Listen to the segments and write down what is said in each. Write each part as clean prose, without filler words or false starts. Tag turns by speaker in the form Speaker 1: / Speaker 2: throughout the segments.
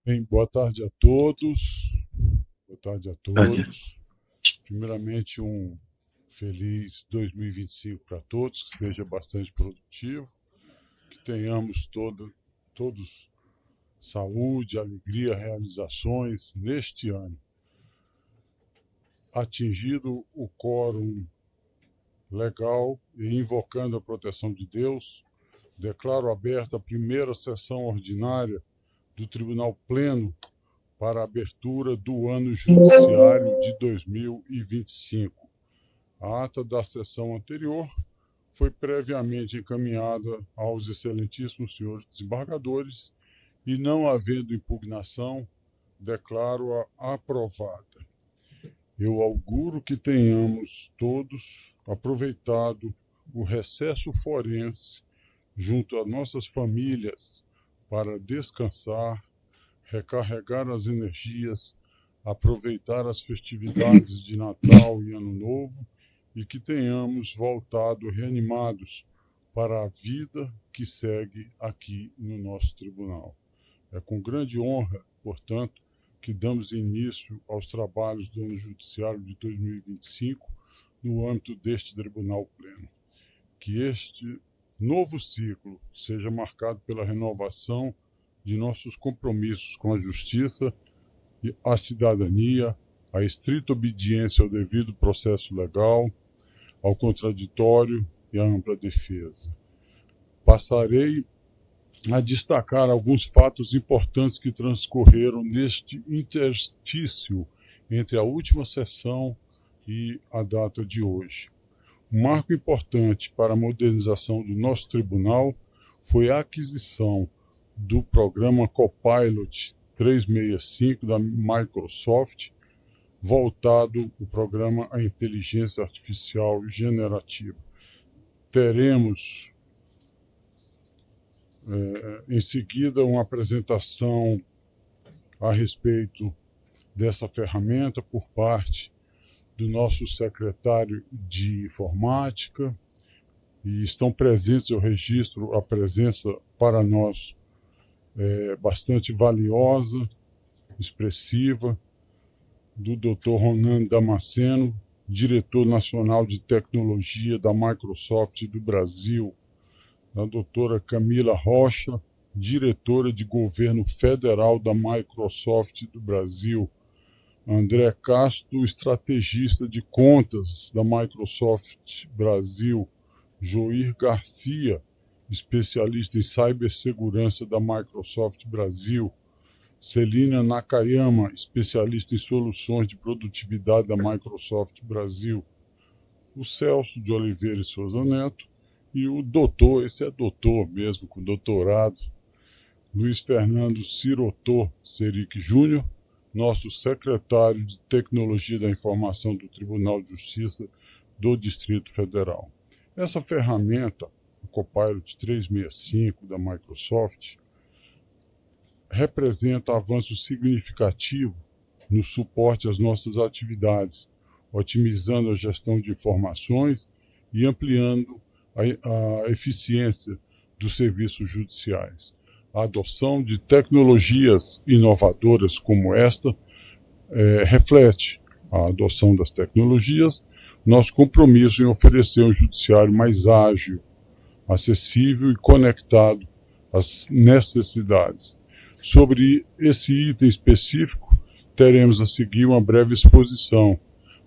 Speaker 1: Bem, boa tarde a todos. Boa tarde a
Speaker 2: Tarde.
Speaker 1: todos. Primeiramente, um feliz 2025 para todos, que seja bastante produtivo, que tenhamos todos saúde, alegria, realizações neste ano. Atingido o quórum legal e invocando a proteção de Deus, declaro aberta a primeira sessão ordinária do Tribunal Pleno para a abertura do ano judiciário de 2025. A ata da sessão anterior foi previamente encaminhada aos excelentíssimos senhores desembargadores e, não havendo impugnação, declaro-a aprovada. Eu auguro que tenhamos todos aproveitado o recesso forense junto às nossas famílias para descansar, recarregar as energias, aproveitar as festividades de Natal e Ano Novo e que tenhamos voltado reanimados para a vida que segue aqui no nosso tribunal. É com grande honra, portanto, que damos início aos trabalhos do ano judiciário de 2025 no âmbito deste Tribunal Pleno. Que este novo ciclo seja marcado pela renovação de nossos compromissos com a justiça, a cidadania, a estrita obediência ao devido processo legal, ao contraditório e à ampla defesa. Passarei a destacar alguns fatos importantes que transcorreram neste interstício entre a última sessão e a data de hoje. Um marco importante para a modernização do nosso tribunal foi a aquisição do programa Copilot 365 da Microsoft, voltado o programa à inteligência artificial generativa. Teremos em seguida uma apresentação a respeito dessa ferramenta por parte do nosso secretário de informática, e estão presentes, eu registro a presença para nós bastante valiosa, expressiva, do Dr. Ronan Damasceno, diretor nacional de tecnologia da Microsoft do Brasil, da doutora Camila Rocha, diretora de governo federal da Microsoft do Brasil, André Castro, estrategista de contas da Microsoft Brasil, Joir Garcia, especialista em cibersegurança da Microsoft Brasil, Celina Nakayama, especialista em soluções de produtividade da Microsoft Brasil, o Celso de Oliveira e Souza Neto e o doutor, esse é doutor mesmo, com doutorado, Luiz Fernando Sirotor Seric Júnior, nosso secretário de Tecnologia da Informação do Tribunal de Justiça do Distrito Federal. Essa ferramenta, o Copilot 365 da Microsoft, representa avanço significativo no suporte às nossas atividades, otimizando a gestão de informações e ampliando a eficiência dos serviços judiciais. A adoção de tecnologias inovadoras como esta reflete a adoção das tecnologias, nosso compromisso em oferecer um judiciário mais ágil, acessível e conectado às necessidades. Sobre esse item específico, teremos a seguir uma breve exposição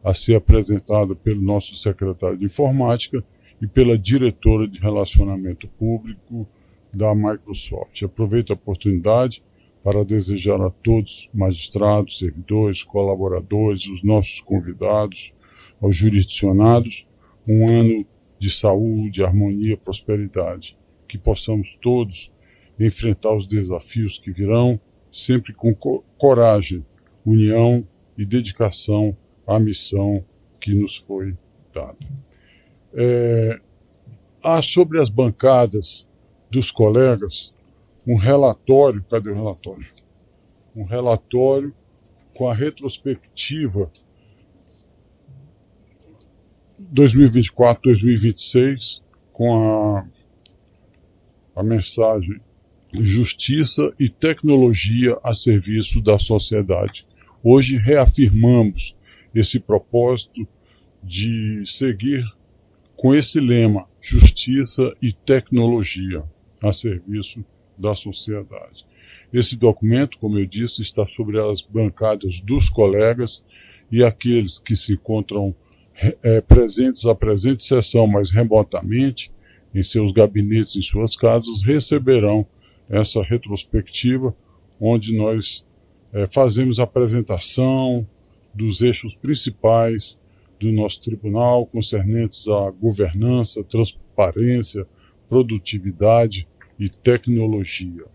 Speaker 1: a ser apresentada pelo nosso secretário de Informática e pela diretora de Relacionamento Público da Microsoft. Aproveito a oportunidade para desejar a todos, magistrados, servidores, colaboradores, os nossos convidados, aos jurisdicionados, um ano de saúde, harmonia, prosperidade. Que possamos todos enfrentar os desafios que virão, sempre com coragem, união e dedicação à missão que nos foi dada. Há sobre as bancadas dos colegas um relatório, cadê o relatório? Um relatório com a retrospectiva 2024-2026, com a mensagem justiça e tecnologia a serviço da sociedade. Hoje reafirmamos esse propósito de seguir com esse lema, justiça e tecnologia a serviço da sociedade. Esse documento, como eu disse, está sobre as bancadas dos colegas e aqueles que se encontram presentes à presente sessão, mas remotamente, em seus gabinetes, em suas casas, receberão essa retrospectiva, onde nós fazemos a apresentação dos eixos principais do nosso tribunal, concernentes à governança, transparência, produtividade e tecnologia.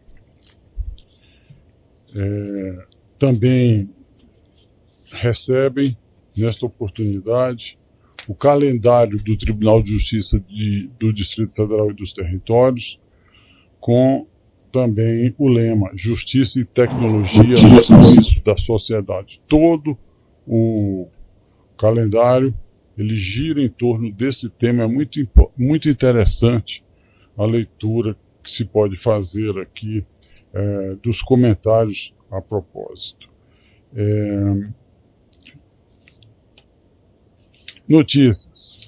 Speaker 1: Também recebem, nesta oportunidade, o calendário do Tribunal de Justiça do Distrito Federal e dos Territórios, com também o lema Justiça e Tecnologia a serviço da sociedade. Todo o calendário ele gira em torno desse tema. É muito interessante a leitura que se pode fazer aqui dos comentários a propósito. Notícias.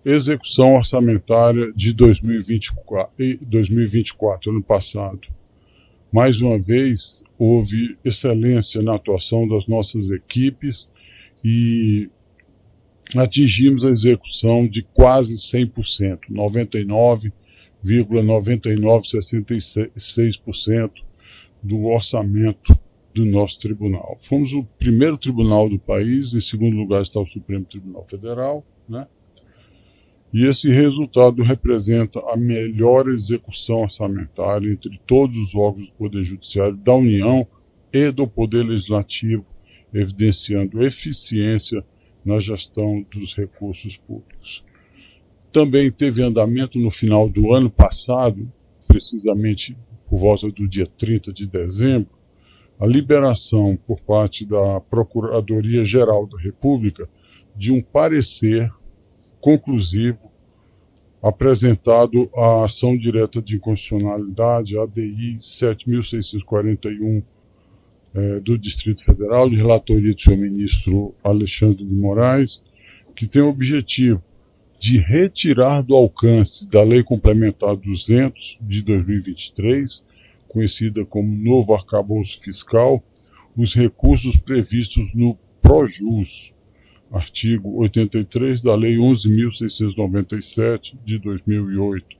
Speaker 1: Execução orçamentária de 2024, ano passado. Mais uma vez, houve excelência na atuação das nossas equipes e atingimos a execução de quase 100%, 99,9966% do orçamento do nosso tribunal. Fomos o primeiro tribunal do país, em segundo lugar está o Supremo Tribunal Federal, né? E esse resultado representa a melhor execução orçamentária entre todos os órgãos do Poder Judiciário, da União e do Poder Legislativo, evidenciando eficiência na gestão dos recursos públicos. Também teve andamento no final do ano passado, precisamente por volta do dia 30 de dezembro, a liberação por parte da Procuradoria-Geral da República de um parecer conclusivo apresentado à ação direta de inconstitucionalidade, ADI 7.641 do Distrito Federal, de relatoria do senhor ministro Alexandre de Moraes, que tem o objetivo de retirar do alcance da Lei Complementar 200 de 2023, conhecida como Novo Arcabouço Fiscal, os recursos previstos no PROJUS, artigo 83 da Lei 11.697 de 2008.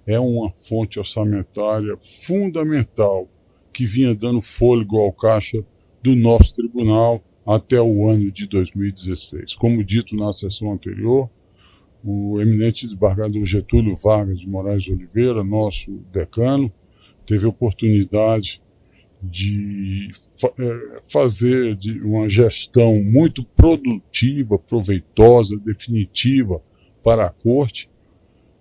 Speaker 1: É uma fonte orçamentária fundamental que vinha dando fôlego ao caixa do nosso tribunal até o ano de 2016. Como dito na sessão anterior, o eminente desembargador Getúlio Vargas de Moraes Oliveira, nosso decano, teve a oportunidade de fazer uma gestão muito produtiva, proveitosa, definitiva para a Corte,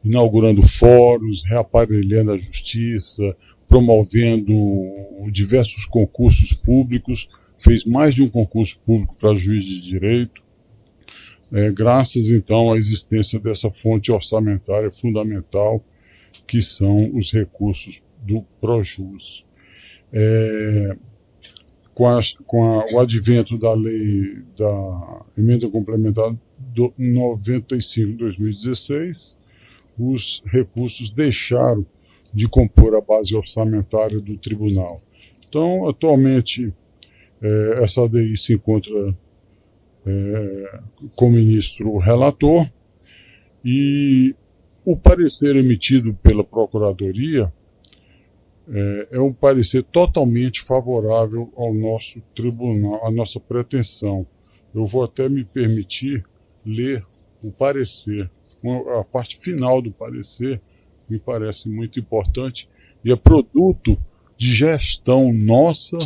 Speaker 1: inaugurando fóruns, reaparelhando a justiça, promovendo diversos concursos públicos, fez mais de um concurso público para juiz de direito, graças então à existência dessa fonte orçamentária fundamental, que são os recursos do PROJUS. O advento da lei da emenda complementar 95 de 2016, os recursos deixaram de compor a base orçamentária do tribunal. Então, atualmente, essa ADI se encontra com o ministro relator e o parecer emitido pela Procuradoria é um parecer totalmente favorável ao nosso tribunal, à nossa pretensão. Eu vou até me permitir ler o parecer. A parte final do parecer me parece muito importante e é produto de gestão nossa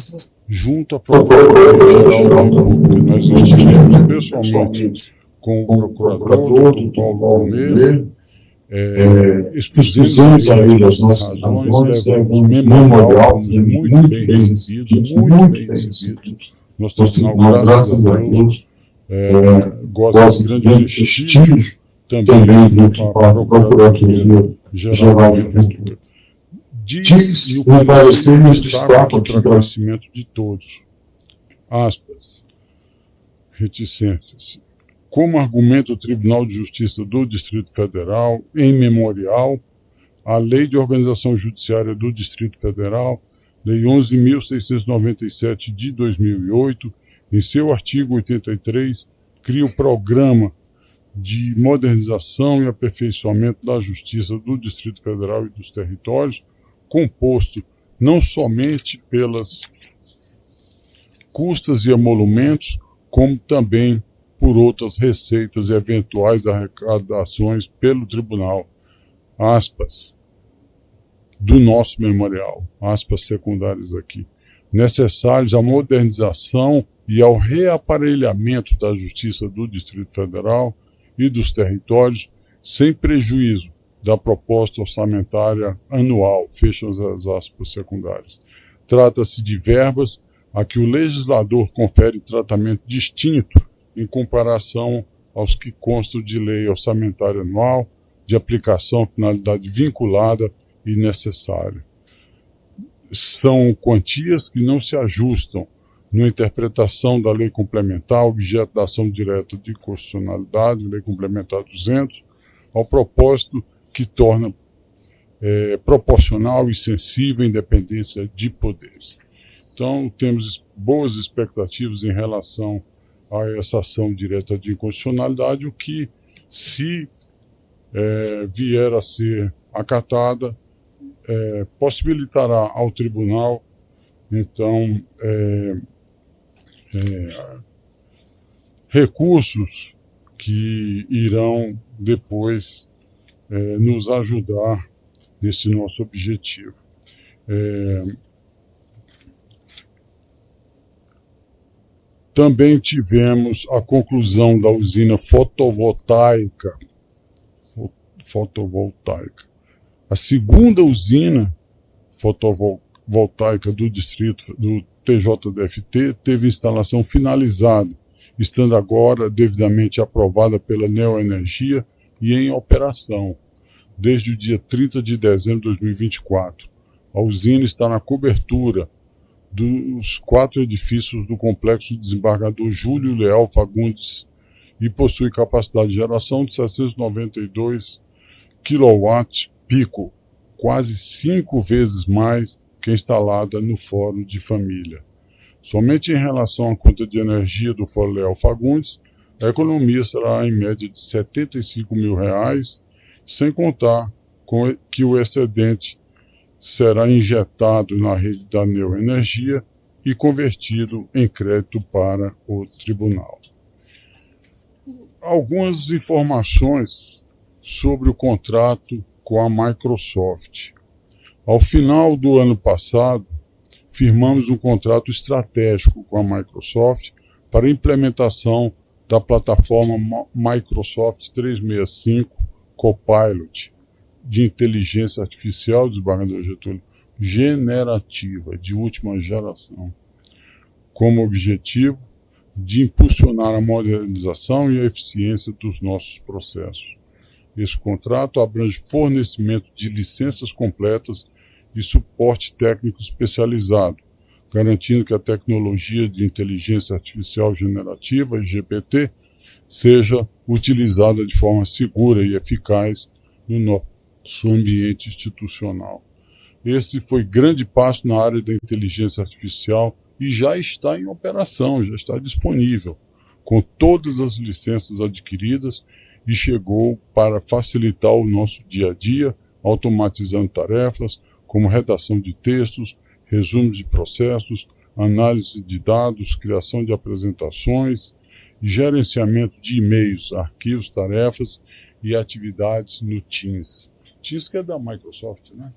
Speaker 1: junto à Procuradoria-Geral da República. Nós estivemos pessoalmente com o procurador, Dr. Paulo Palmeira, expusemos a ele as nossas razões, levamos memorial, fomos muito bem recebidos, Nosso tribunal, graças a Deus, goza de grande prestígio também junto à Procuradoria-Geral da República. Diz no parecer destaca para conhecimento de todos. Aspas. Reticências. Como argumenta o Tribunal de Justiça do Distrito Federal, em memorial, a Lei de Organização Judiciária do Distrito Federal, Lei 11.697 de 2008, em seu artigo 83, cria o Programa de Modernização e Aperfeiçoamento da Justiça do Distrito Federal e dos Territórios, composto não somente pelas custas e emolumentos, como também por outras receitas e eventuais arrecadações pelo tribunal, aspas, do nosso memorial, aspas secundárias aqui, necessários à modernização e ao reaparelhamento da Justiça do Distrito Federal e dos territórios, sem prejuízo da proposta orçamentária anual, fecham as aspas secundárias. Trata-se de verbas a que o legislador confere tratamento distinto em comparação aos que constam de lei orçamentária anual, de aplicação, finalidade vinculada e necessária. São quantias que não se ajustam na interpretação da lei complementar, objeto da ação direta de constitucionalidade, lei complementar 200, ao propósito que torna proporcional e sensível a independência de poderes. Então, temos boas expectativas em relação a essa ação direta de inconstitucionalidade, o que, se vier a ser acatada, possibilitará ao tribunal, então, recursos que irão depois nos ajudar nesse nosso objetivo. Também tivemos a conclusão da usina fotovoltaica. A segunda usina fotovoltaica do distrito do TJDFT teve instalação finalizada, estando agora devidamente aprovada pela Neoenergia e em operação, desde o dia 30 de dezembro de 2024. A usina está na cobertura dos 4 edifícios do complexo desembargador Júlio Leal Fagundes e possui capacidade de geração de 792 kW-pico, quase 5 vezes mais que a instalada no Fórum de Família. Somente em relação à conta de energia do Fórum Leal Fagundes, a economia será em média de R$ 75 mil, sem contar com que o excedente será injetado na rede da Neoenergia e convertido em crédito para o tribunal. Algumas informações sobre o contrato com a Microsoft. Ao final do ano passado, firmamos um contrato estratégico com a Microsoft para a implementação da plataforma Microsoft 365 Copilot, de inteligência artificial, desembargador Getúlio, generativa, de última geração, como objetivo de impulsionar a modernização e a eficiência dos nossos processos. Esse contrato abrange fornecimento de licenças completas e suporte técnico especializado, garantindo que a tecnologia de inteligência artificial generativa, GPT, seja utilizada de forma segura e eficaz no nosso ambiente institucional. Esse foi grande passo na área da inteligência artificial e já está em operação, já está disponível, com todas as licenças adquiridas, e chegou para facilitar o nosso dia a dia, automatizando tarefas como redação de textos, resumos de processos, análise de dados, criação de apresentações e gerenciamento de e-mails, arquivos, tarefas e atividades no Teams. Teams que é da Microsoft, né?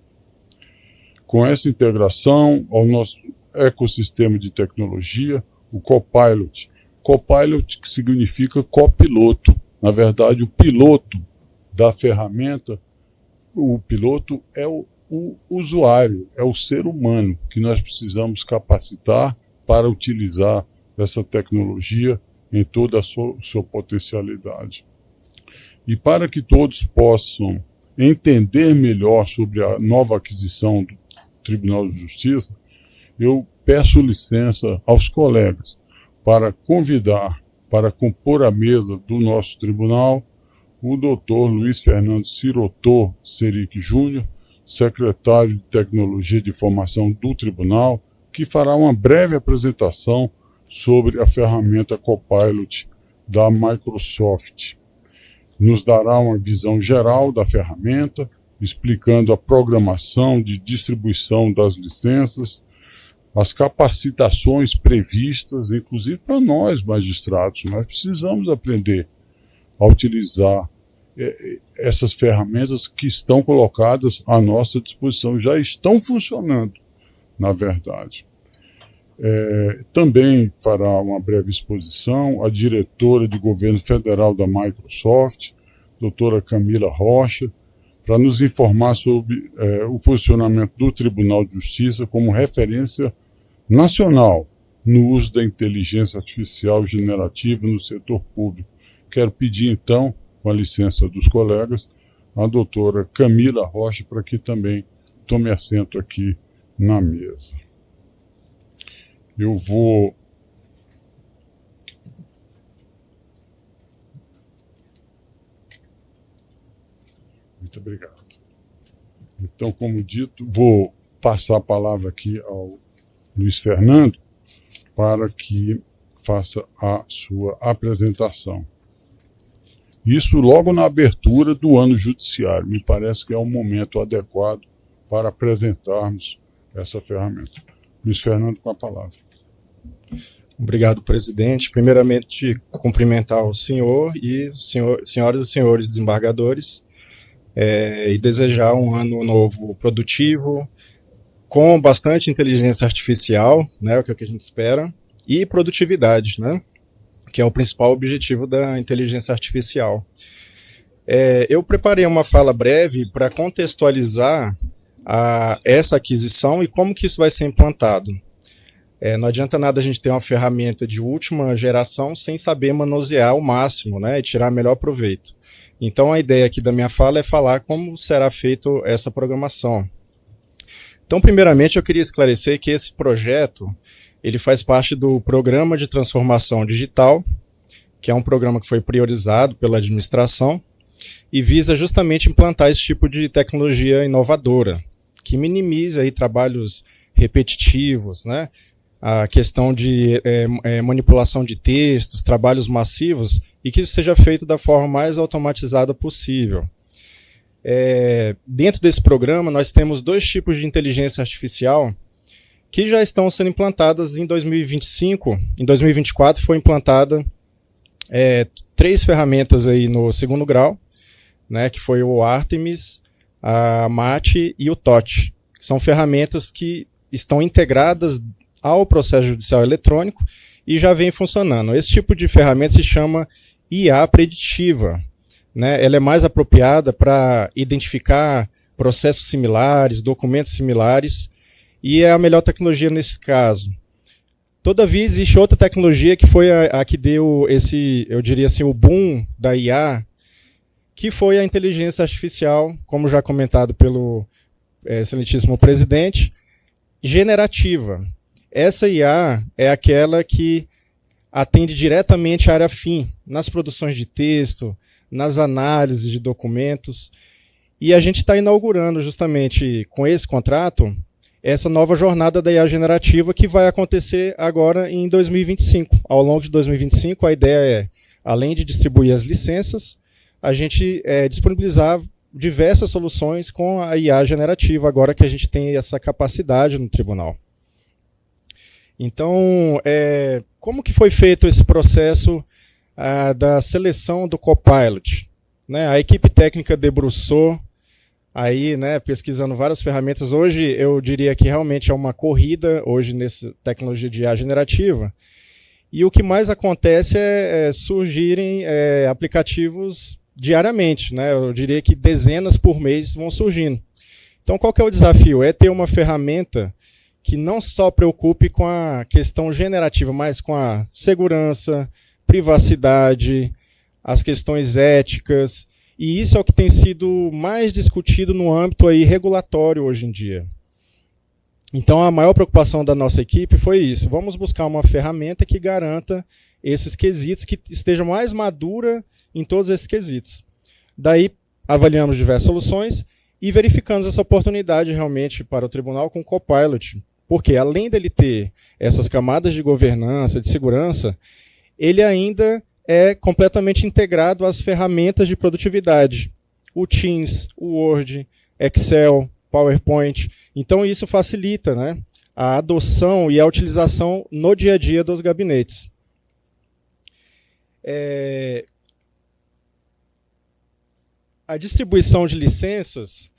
Speaker 1: Com essa integração ao nosso ecossistema de tecnologia, o Copilot. Copilot, que significa copiloto. Na verdade, o piloto da ferramenta, o piloto é o usuário, é o ser humano que nós precisamos capacitar para utilizar essa tecnologia em toda a sua potencialidade. E para que todos possam entender melhor sobre a nova aquisição Tribunal de Justiça, eu peço licença aos colegas para convidar para compor a mesa do nosso tribunal o doutor Luiz Fernando Sirotô Seric Júnior, secretário de Tecnologia de Informação do Tribunal, que fará uma breve apresentação sobre a ferramenta Copilot da Microsoft. Nos dará uma visão geral da ferramenta, explicando a programação de distribuição das licenças, as capacitações previstas, inclusive para nós, magistrados. Nós precisamos aprender a utilizar essas ferramentas que estão colocadas à nossa disposição, já estão funcionando, na verdade. Também fará uma breve exposição a diretora de governo federal da Microsoft, doutora Camila Rocha, para nos informar sobre o posicionamento do Tribunal de Justiça como referência nacional no uso da inteligência artificial generativa no setor público. Quero pedir, então, com a licença dos colegas, a doutora Camila Rocha para que também tome assento aqui na mesa. Eu vou... Muito obrigado. Então, como dito, vou passar a palavra aqui ao Luiz Fernando para que faça a sua apresentação. Isso logo na abertura do ano judiciário. Me parece que é um momento adequado para apresentarmos essa ferramenta. Luiz Fernando, com a palavra.
Speaker 2: Obrigado, presidente. Primeiramente, cumprimentar o senhor e senhoras e senhores desembargadores e desejar um ano novo produtivo, com bastante inteligência artificial, né, o que a gente espera, e produtividade, né, que é o principal objetivo da inteligência artificial. Eu preparei uma fala breve para contextualizar essa aquisição e como que isso vai ser implantado. Não adianta nada a gente ter uma ferramenta de última geração sem saber manusear ao máximo, né, e tirar melhor proveito. Então a ideia aqui da minha fala é falar como será feita essa programação. Então, primeiramente, eu queria esclarecer que esse projeto ele faz parte do Programa de Transformação Digital, que é um programa que foi priorizado pela administração e visa justamente implantar esse tipo de tecnologia inovadora, que minimize aí trabalhos repetitivos, né? A questão de manipulação de textos, trabalhos massivos, e que isso seja feito da forma mais automatizada possível. Dentro desse programa, nós temos dois tipos de inteligência artificial que já estão sendo implantadas em 2025. Em 2024 foi implantada 3 ferramentas aí no segundo grau, né, que foi o Artemis, a MAT e o TOT. São ferramentas que estão integradas ao processo judicial eletrônico e já vem funcionando. Esse tipo de ferramenta se chama IA preditiva, né? Ela é mais apropriada para identificar processos similares, documentos similares, e é a melhor tecnologia nesse caso. Todavia, existe outra tecnologia que foi a que deu esse, eu diria assim, o boom da IA, que foi a inteligência artificial, como já comentado pelo excelentíssimo presidente, generativa. Essa IA é aquela que atende diretamente à área fim, nas produções de texto, nas análises de documentos, e a gente está inaugurando justamente com esse contrato essa nova jornada da IA generativa que vai acontecer agora em 2025. Ao longo de 2025, a ideia é, além de distribuir as licenças, a gente disponibilizar diversas soluções com a IA generativa, agora que a gente tem essa capacidade no tribunal. Então, como que foi feito esse processo da seleção do Copilot? Né, a equipe técnica debruçou, aí, né, pesquisando várias ferramentas. Hoje, eu diria que realmente é uma corrida, hoje, nessa tecnologia de IA generativa, e o que mais acontece é surgirem aplicativos diariamente, né? Eu diria que dezenas por mês vão surgindo. Então, qual que é o desafio? É ter uma ferramenta que não só preocupe com a questão generativa, mas com a segurança, privacidade, as questões éticas, e isso é o que tem sido mais discutido no âmbito aí regulatório hoje em dia. Então, a maior preocupação da nossa equipe foi isso. Vamos buscar uma ferramenta que garanta esses quesitos, que esteja mais madura em todos esses quesitos. Daí, avaliamos diversas soluções e verificamos essa oportunidade realmente para o tribunal com o Copilot. Porque, além dele ter essas camadas de governança, de segurança, ele ainda é completamente integrado às ferramentas de produtividade. O Teams, o Word, Excel, PowerPoint. Então, isso facilita, né, a adoção e a utilização no dia a dia dos gabinetes. A distribuição de licenças,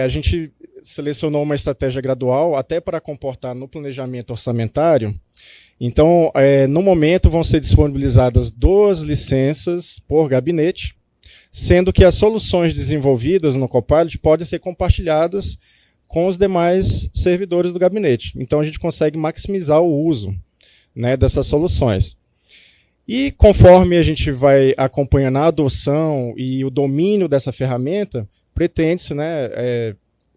Speaker 2: a gente selecionou uma estratégia gradual até para comportar no planejamento orçamentário. Então, no momento, vão ser disponibilizadas 2 licenças por gabinete, sendo que as soluções desenvolvidas no Copilot podem ser compartilhadas com os demais servidores do gabinete. Então, a gente consegue maximizar o uso, né, dessas soluções. E conforme a gente vai acompanhando a adoção e o domínio dessa ferramenta, pretende-se, né,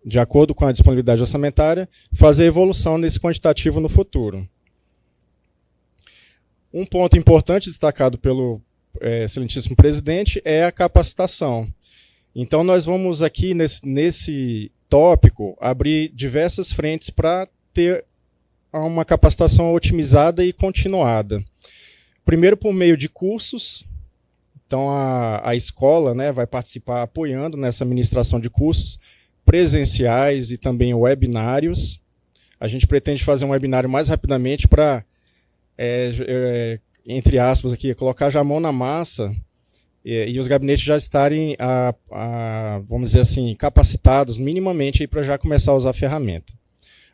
Speaker 2: de acordo com a disponibilidade orçamentária, fazer evolução nesse quantitativo no futuro. Um ponto importante destacado pelo excelentíssimo presidente é a capacitação. Então, nós vamos aqui nesse tópico abrir diversas frentes para ter uma capacitação otimizada e continuada. Primeiro, por meio de cursos. Então, a escola, né, vai participar apoiando nessa ministração de cursos presenciais e também webinários. A gente pretende fazer um webinário mais rapidamente para, entre aspas, aqui, colocar já a mão na massa e os gabinetes já estarem, vamos dizer assim, capacitados minimamente para já começar a usar a ferramenta.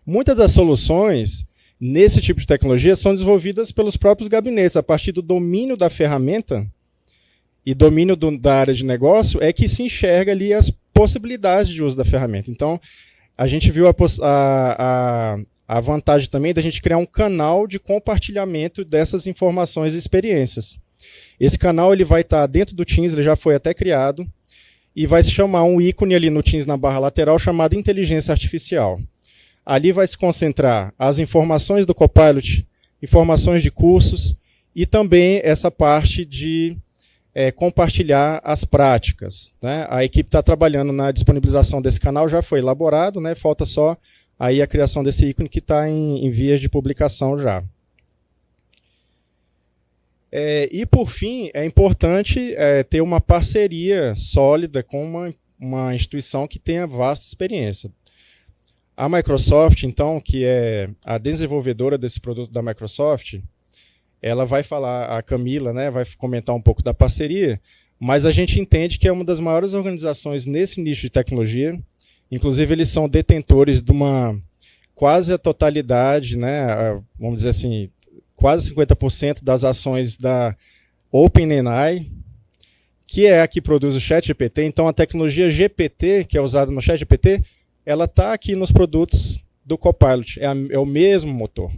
Speaker 2: Muitas das soluções nesse tipo de tecnologia são desenvolvidas pelos próprios gabinetes, a partir do domínio da ferramenta e domínio da área de negócio é que se enxerga ali as possibilidades de uso da ferramenta. Então, a gente viu a vantagem também da gente criar um canal de compartilhamento dessas informações e experiências. Esse canal ele vai estar dentro do Teams, ele já foi até criado, e vai se chamar um ícone ali no Teams na barra lateral chamado Inteligência Artificial. Ali vai se concentrar as informações do Copilot, informações de cursos e também essa parte de compartilhar as práticas, né? A equipe está trabalhando na disponibilização desse canal, já foi elaborado, né? Falta só aí a criação desse ícone que está em vias de publicação já. E, por fim, é importante ter uma parceria sólida com uma instituição que tenha vasta experiência. A Microsoft, então, que é a desenvolvedora desse produto da Microsoft, ela vai falar, a Camila, né, vai comentar um pouco da parceria, mas a gente entende que é uma das maiores organizações nesse nicho de tecnologia. Inclusive, eles são detentores de uma quase a totalidade, né, vamos dizer assim, quase 50% das ações da OpenAI, que é a que produz o ChatGPT. Então, a tecnologia GPT, que é usada no ChatGPT, ela está aqui nos produtos do Copilot. É o mesmo motor.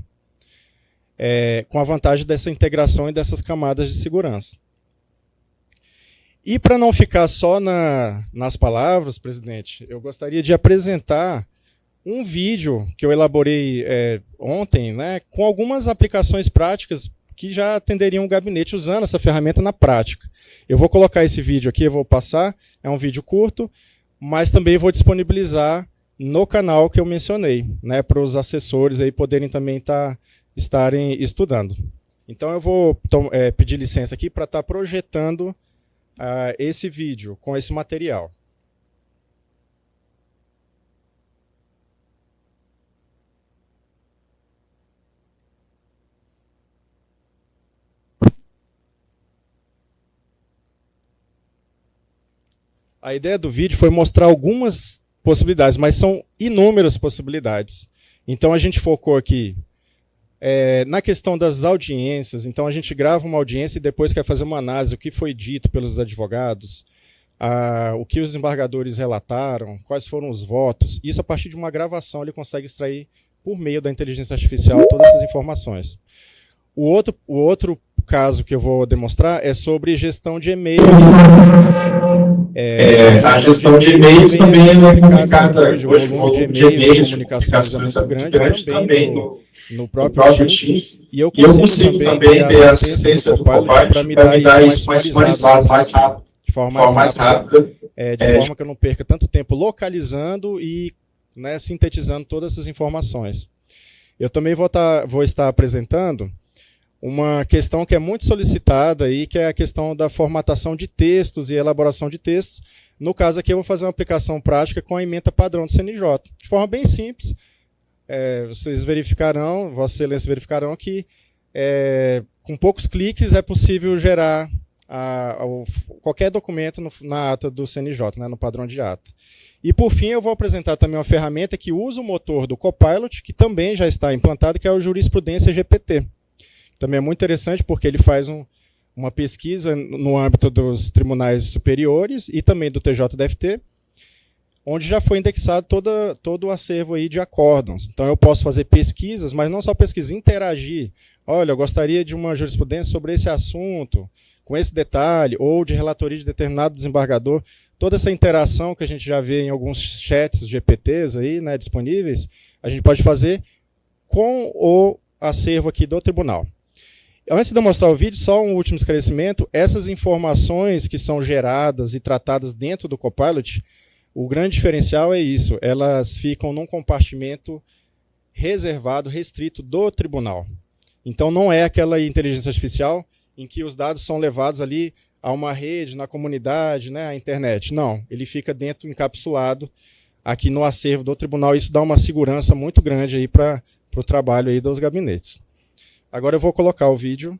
Speaker 2: Com a vantagem dessa integração e dessas camadas de segurança. E para não ficar só nas palavras, presidente, eu gostaria de apresentar um vídeo que eu elaborei ontem, né, com algumas aplicações práticas que já atenderiam o gabinete usando essa ferramenta na prática. Eu vou colocar esse vídeo aqui, eu vou passar, é um vídeo curto, mas também vou disponibilizar no canal que eu mencionei, né, para os assessores aí poderem também estarem estudando. Então eu vou pedir licença aqui para estar projetando esse vídeo com esse material. A ideia do vídeo foi mostrar algumas possibilidades, mas são inúmeras possibilidades. Então a gente focou aqui na questão das audiências. Então a gente grava uma audiência e depois quer fazer uma análise, o que foi dito pelos advogados, o que os desembargadores relataram, quais foram os votos. Isso a partir de uma gravação ele consegue extrair por meio da inteligência artificial todas essas informações. O outro caso que eu vou demonstrar é sobre gestão de e-mail.
Speaker 3: A gestão de e-mails também é complicada. Hoje o volume de e-mails, de comunicações é muito grande também
Speaker 2: no
Speaker 3: no
Speaker 2: próprio
Speaker 3: Teams.
Speaker 2: Teams.
Speaker 3: E eu consigo também ter a assistência do Copilot para me dar isso mais sumarizado, mais rápido,
Speaker 2: de forma mais rápida, de forma que eu não perca tanto tempo localizando e, né, sintetizando todas essas informações. Eu também vou estar apresentando uma questão que é muito solicitada aí, que é a questão da formatação de textos e elaboração de textos. No caso aqui eu vou fazer uma aplicação prática com a ementa padrão do CNJ. De forma bem simples, vocês verificarão, Vossa Excelência verificarão que com poucos cliques é possível gerar qualquer documento na ata do CNJ, né, no padrão de ata. E por fim eu vou apresentar também uma ferramenta que usa o motor do Copilot, que também já está implantado, que é o Jurisprudência GPT. Também é muito interessante porque ele faz uma pesquisa no âmbito dos tribunais superiores e também do TJDFT, onde já foi indexado todo o acervo aí de acórdãos. Então eu posso fazer pesquisas, mas não só pesquisa, interagir. Olha, eu gostaria de uma jurisprudência sobre esse assunto, com esse detalhe, ou de relatoria de determinado desembargador. Toda essa interação que a gente já vê em alguns chats GPTs aí, né, disponíveis, a gente pode fazer com o acervo aqui do tribunal. Antes de eu mostrar o vídeo, só um último esclarecimento. Essas informações que são geradas e tratadas dentro do Copilot, o grande diferencial é isso, elas ficam num compartimento reservado, restrito do tribunal. Então não é aquela inteligência artificial em que os dados são levados ali a uma rede, na comunidade, né, à internet. Não, ele fica dentro, encapsulado, aqui no acervo do tribunal. Isso dá uma segurança muito grande aí para o trabalho aí dos gabinetes. Agora eu vou colocar o vídeo.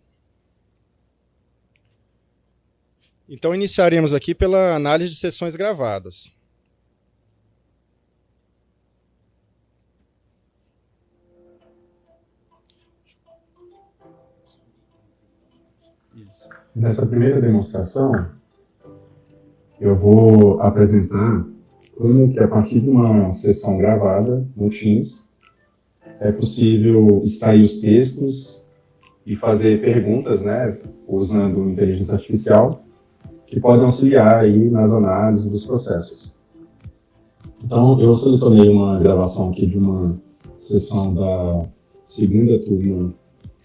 Speaker 2: Então iniciaremos aqui pela análise de sessões gravadas.
Speaker 4: Nessa primeira demonstração, eu vou apresentar como que a partir de uma sessão gravada no Teams, é possível extrair os textos e fazer perguntas, né, usando inteligência artificial, que podem auxiliar aí nas análises dos processos. Então, eu selecionei uma gravação aqui de uma sessão da segunda turma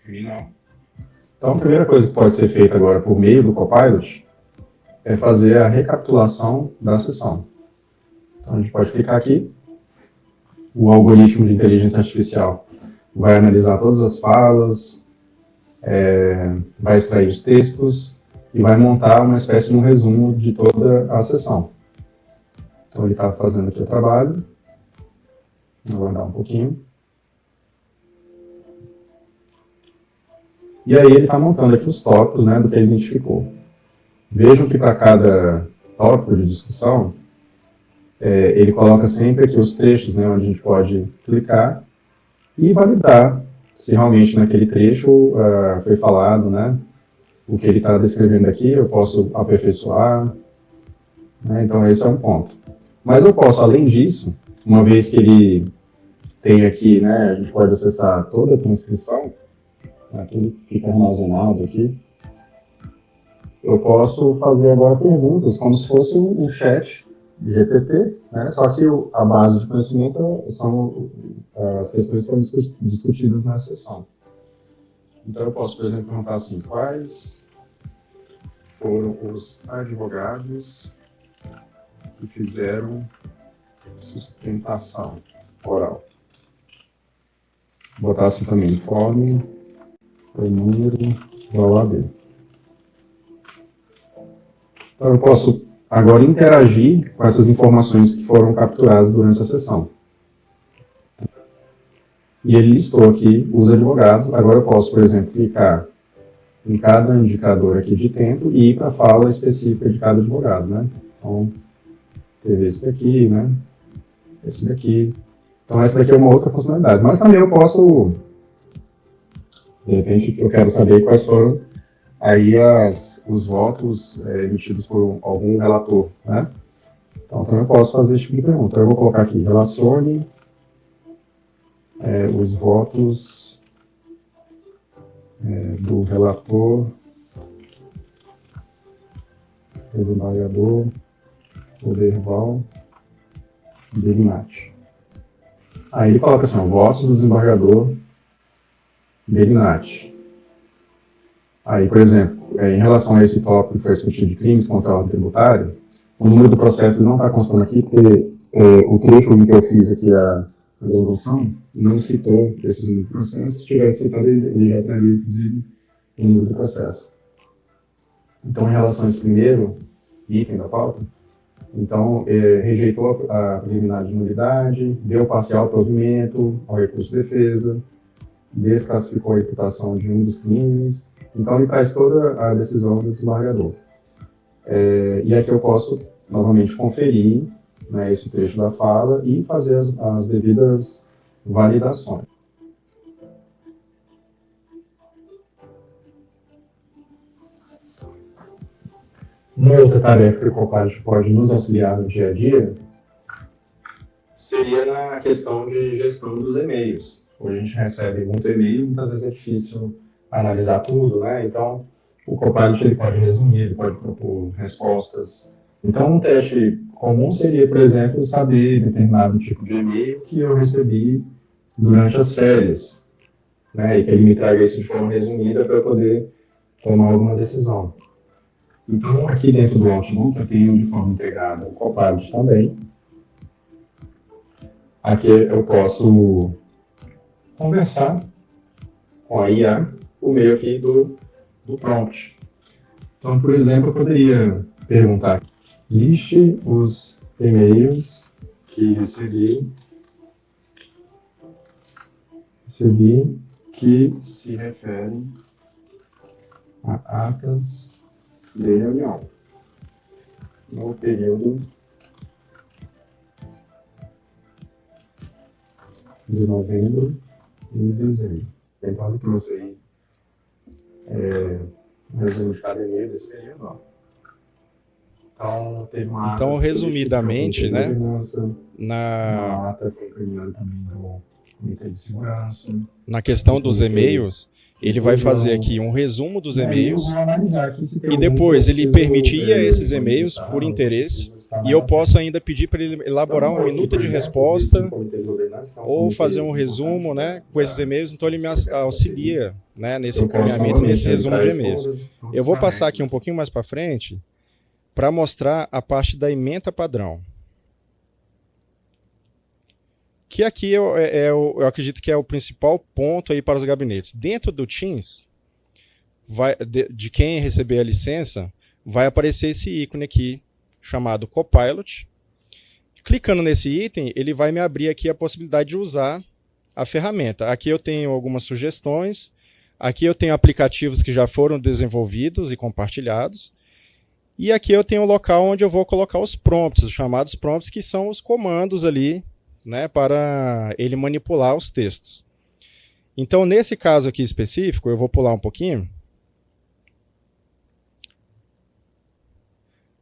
Speaker 4: criminal. Então, a primeira coisa que pode ser feita agora por meio do Copilot é fazer a recapitulação da sessão. Então, a gente pode clicar aqui. O algoritmo de inteligência artificial vai analisar todas as falas, vai extrair os textos e vai montar uma espécie de um resumo de toda a sessão. Então, ele está fazendo aqui o trabalho. Vou andar um pouquinho. E aí ele está montando aqui os tópicos, né, do que ele identificou. Vejam que para cada tópico de discussão, ele coloca sempre aqui os trechos, né, onde a gente pode clicar e validar se realmente naquele trecho foi falado, né, o que ele está descrevendo aqui. Eu posso aperfeiçoar, né, então esse é um ponto. Mas eu posso, além disso, uma vez que ele tem aqui, né, a gente pode acessar toda a transcrição, tudo fica armazenado aqui. Eu posso fazer agora perguntas, como se fosse um chat de GPT, né? Só que a base de conhecimento são as questões que foram discutidas na sessão. Então eu posso, por exemplo, perguntar assim: quais foram os advogados que fizeram sustentação oral? Vou botar assim também: informe o número da OAB. Então eu posso agora interagir com essas informações que foram capturadas durante a sessão. E ele listou aqui os advogados. Agora eu posso, por exemplo, clicar em cada indicador aqui de tempo e ir para a fala específica de cada advogado, né? Então, teve esse daqui, né? Esse daqui. Então essa daqui é uma outra funcionalidade. Mas também eu posso, de repente, eu quero saber quais foram aí os votos emitidos por algum relator, né? Então também eu posso fazer esse tipo de pergunta. Então, eu vou colocar aqui: relacione os votos do relator, desembargador Oberval Bellinati. Aí ele coloca assim, votos do desembargador Bellinati. Aí, por exemplo, em relação a esse tópico que foi discutido de crimes contra a ordem tributária, o número do processo não está constando aqui, porque o trecho em que eu fiz aqui a gravação não citou esse número do processo. Se tivesse citado, ele já traria, inclusive, o número do processo. Então, em relação a esse primeiro item da pauta, então, rejeitou a preliminar de nulidade, deu parcial provimento ao recurso de defesa, desclassificou a imputação de um dos crimes. Então, ele traz toda a decisão do desembargador. E aqui eu posso, novamente, conferir, né, esse trecho da fala e fazer as devidas validações. Uma outra tarefa que o Copilot pode nos auxiliar no dia a dia seria na questão de gestão dos e-mails. Hoje a gente recebe muito e-mail, muitas vezes é difícil analisar tudo, né? Então, o Copilot ele pode resumir, ele pode propor respostas. Então, um teste comum seria, por exemplo, saber determinado tipo de e-mail que eu recebi durante as férias, né? E que ele me traga isso de forma resumida para eu poder tomar alguma decisão. Então, aqui dentro do Outlook, eu tenho de forma integrada o Copilot também. Aqui eu posso conversar com a IA por meio aqui do prompt. Então, por exemplo, eu poderia perguntar: liste os e-mails que recebi que se referem a atas de reunião no período de novembro e dezembro. Então, eu trouxe aí o resumo de cada e-mail desse período. Ó. Então, teve uma
Speaker 2: então, resumidamente, né,
Speaker 4: na ata foi encaminhada também do Comitê de Segurança.
Speaker 2: Na questão dos e-mails, ele vai fazer aqui um resumo dos e-mails e depois ele permitia esses e-mails por interesse e eu posso ainda pedir para ele elaborar uma minuta de resposta ou fazer um resumo, né, com esses e-mails. Então ele me auxilia, né, nesse encaminhamento, nesse resumo de e-mails. Eu vou passar aqui um pouquinho mais para frente para mostrar a parte da ementa padrão. Que aqui eu acredito que é o principal ponto aí para os gabinetes. Dentro do Teams, de quem receber a licença, vai aparecer esse ícone aqui, chamado Copilot. Clicando nesse item, ele vai me abrir aqui a possibilidade de usar a ferramenta. Aqui eu tenho algumas sugestões, aqui eu tenho aplicativos que já foram desenvolvidos e compartilhados, e aqui eu tenho o local onde eu vou colocar os prompts, os chamados prompts, que são os comandos ali, né, para ele manipular os textos. Então, nesse caso aqui específico, eu vou pular um pouquinho.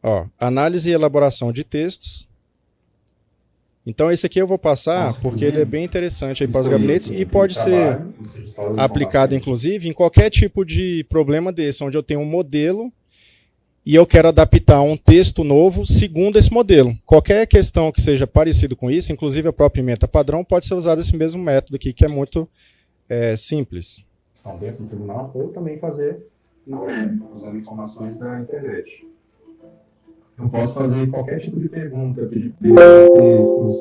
Speaker 2: Ó, análise e elaboração de textos. Então, esse aqui eu vou passar porque ele é bem interessante aí para os gabinetes e pode ser aplicado, inclusive, em qualquer tipo de problema desse, onde eu tenho um modelo e eu quero adaptar um texto novo segundo esse modelo. Qualquer questão que seja parecido com isso, inclusive a própria ementa padrão, pode ser usado esse mesmo método aqui, que é muito simples.
Speaker 4: Dentro do tribunal, ou também fazer usando informações da internet. Eu posso fazer qualquer tipo de pergunta, pedir textos,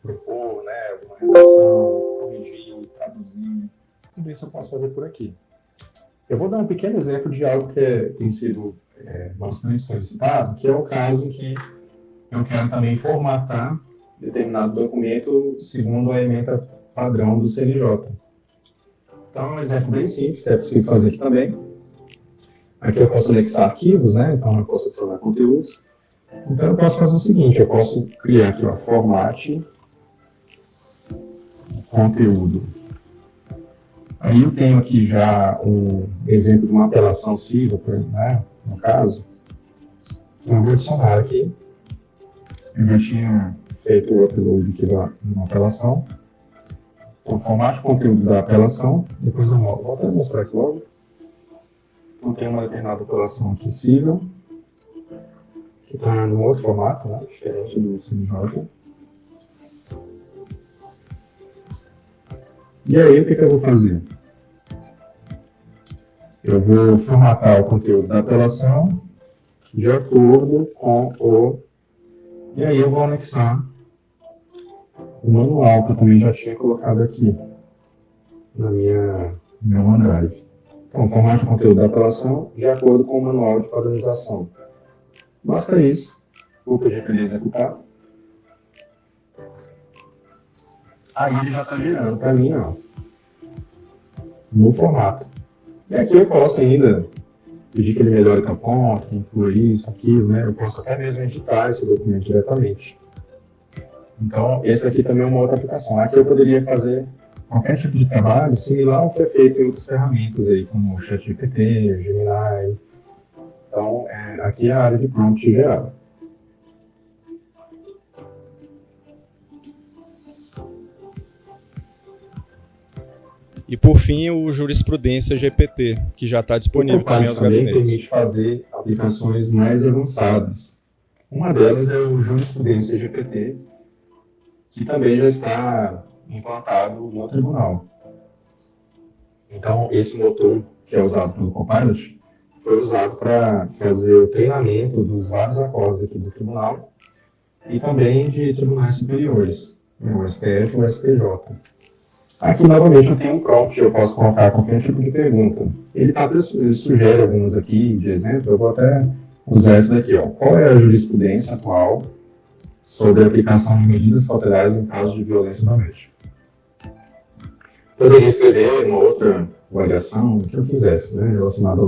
Speaker 4: propor, né, alguma redação, corrigir, traduzir. Tudo isso eu posso fazer por aqui. Eu vou dar um pequeno exemplo de algo que tem sido bastante solicitado, que é o caso em que eu quero também formatar determinado documento segundo a ementa padrão do CNJ. Então, é um exemplo bem simples, que é possível fazer aqui também. Aqui eu posso anexar arquivos, né? Então eu posso adicionar conteúdos. Então eu posso fazer o seguinte, eu posso criar aqui, ó, formate conteúdo. Aí eu tenho aqui já um exemplo de uma apelação civil, né, no caso. Então eu vou adicionar aqui. Eu já tinha feito o upload aqui da uma apelação. Então, formate conteúdo da apelação. Depois eu vou até mostrar aqui logo. Então tem uma determinada apelação aqui civil. que está num outro formato, né, diferente do CNJ. E aí, o que eu vou fazer? Eu vou formatar o conteúdo da apelação de acordo com o... E aí eu vou anexar o manual que eu também já tinha colocado aqui na meu OneDrive. Então, formate o conteúdo da apelação de acordo com o manual de padronização. Basta isso. Vou pedir para ele executar. Aí ele já está gerando para mim, ó, no formato. E aqui eu posso ainda pedir que ele melhore tal ponto, que inclua isso, aquilo, né? Eu posso até mesmo editar esse documento diretamente. Então, esse aqui também é uma outra aplicação. Aqui eu poderia fazer qualquer tipo de trabalho similar ao que é feito em outras ferramentas, aí, como o ChatGPT, o Gemini. Então, aqui é a área de prompt geral.
Speaker 2: E por fim, o Jurisprudência GPT, que já está disponível também aos gabinetes.
Speaker 4: Permite fazer aplicações mais avançadas. Uma delas é o Jurisprudência GPT, que também já está implantado no tribunal. Então, esse motor que é usado pelo Copilot foi usado para fazer o treinamento dos vários acordos aqui do tribunal e também de tribunais superiores, o STF e o STJ. Aqui, novamente, eu tenho um prompt, eu posso colocar qualquer tipo de pergunta. Ele sugere algumas aqui de exemplo, eu vou até usar essa daqui. Ó. Qual é a jurisprudência atual sobre a aplicação de medidas cautelares em caso de violência doméstica? Poderia escrever uma outra variação, o que eu quisesse, né, relacionada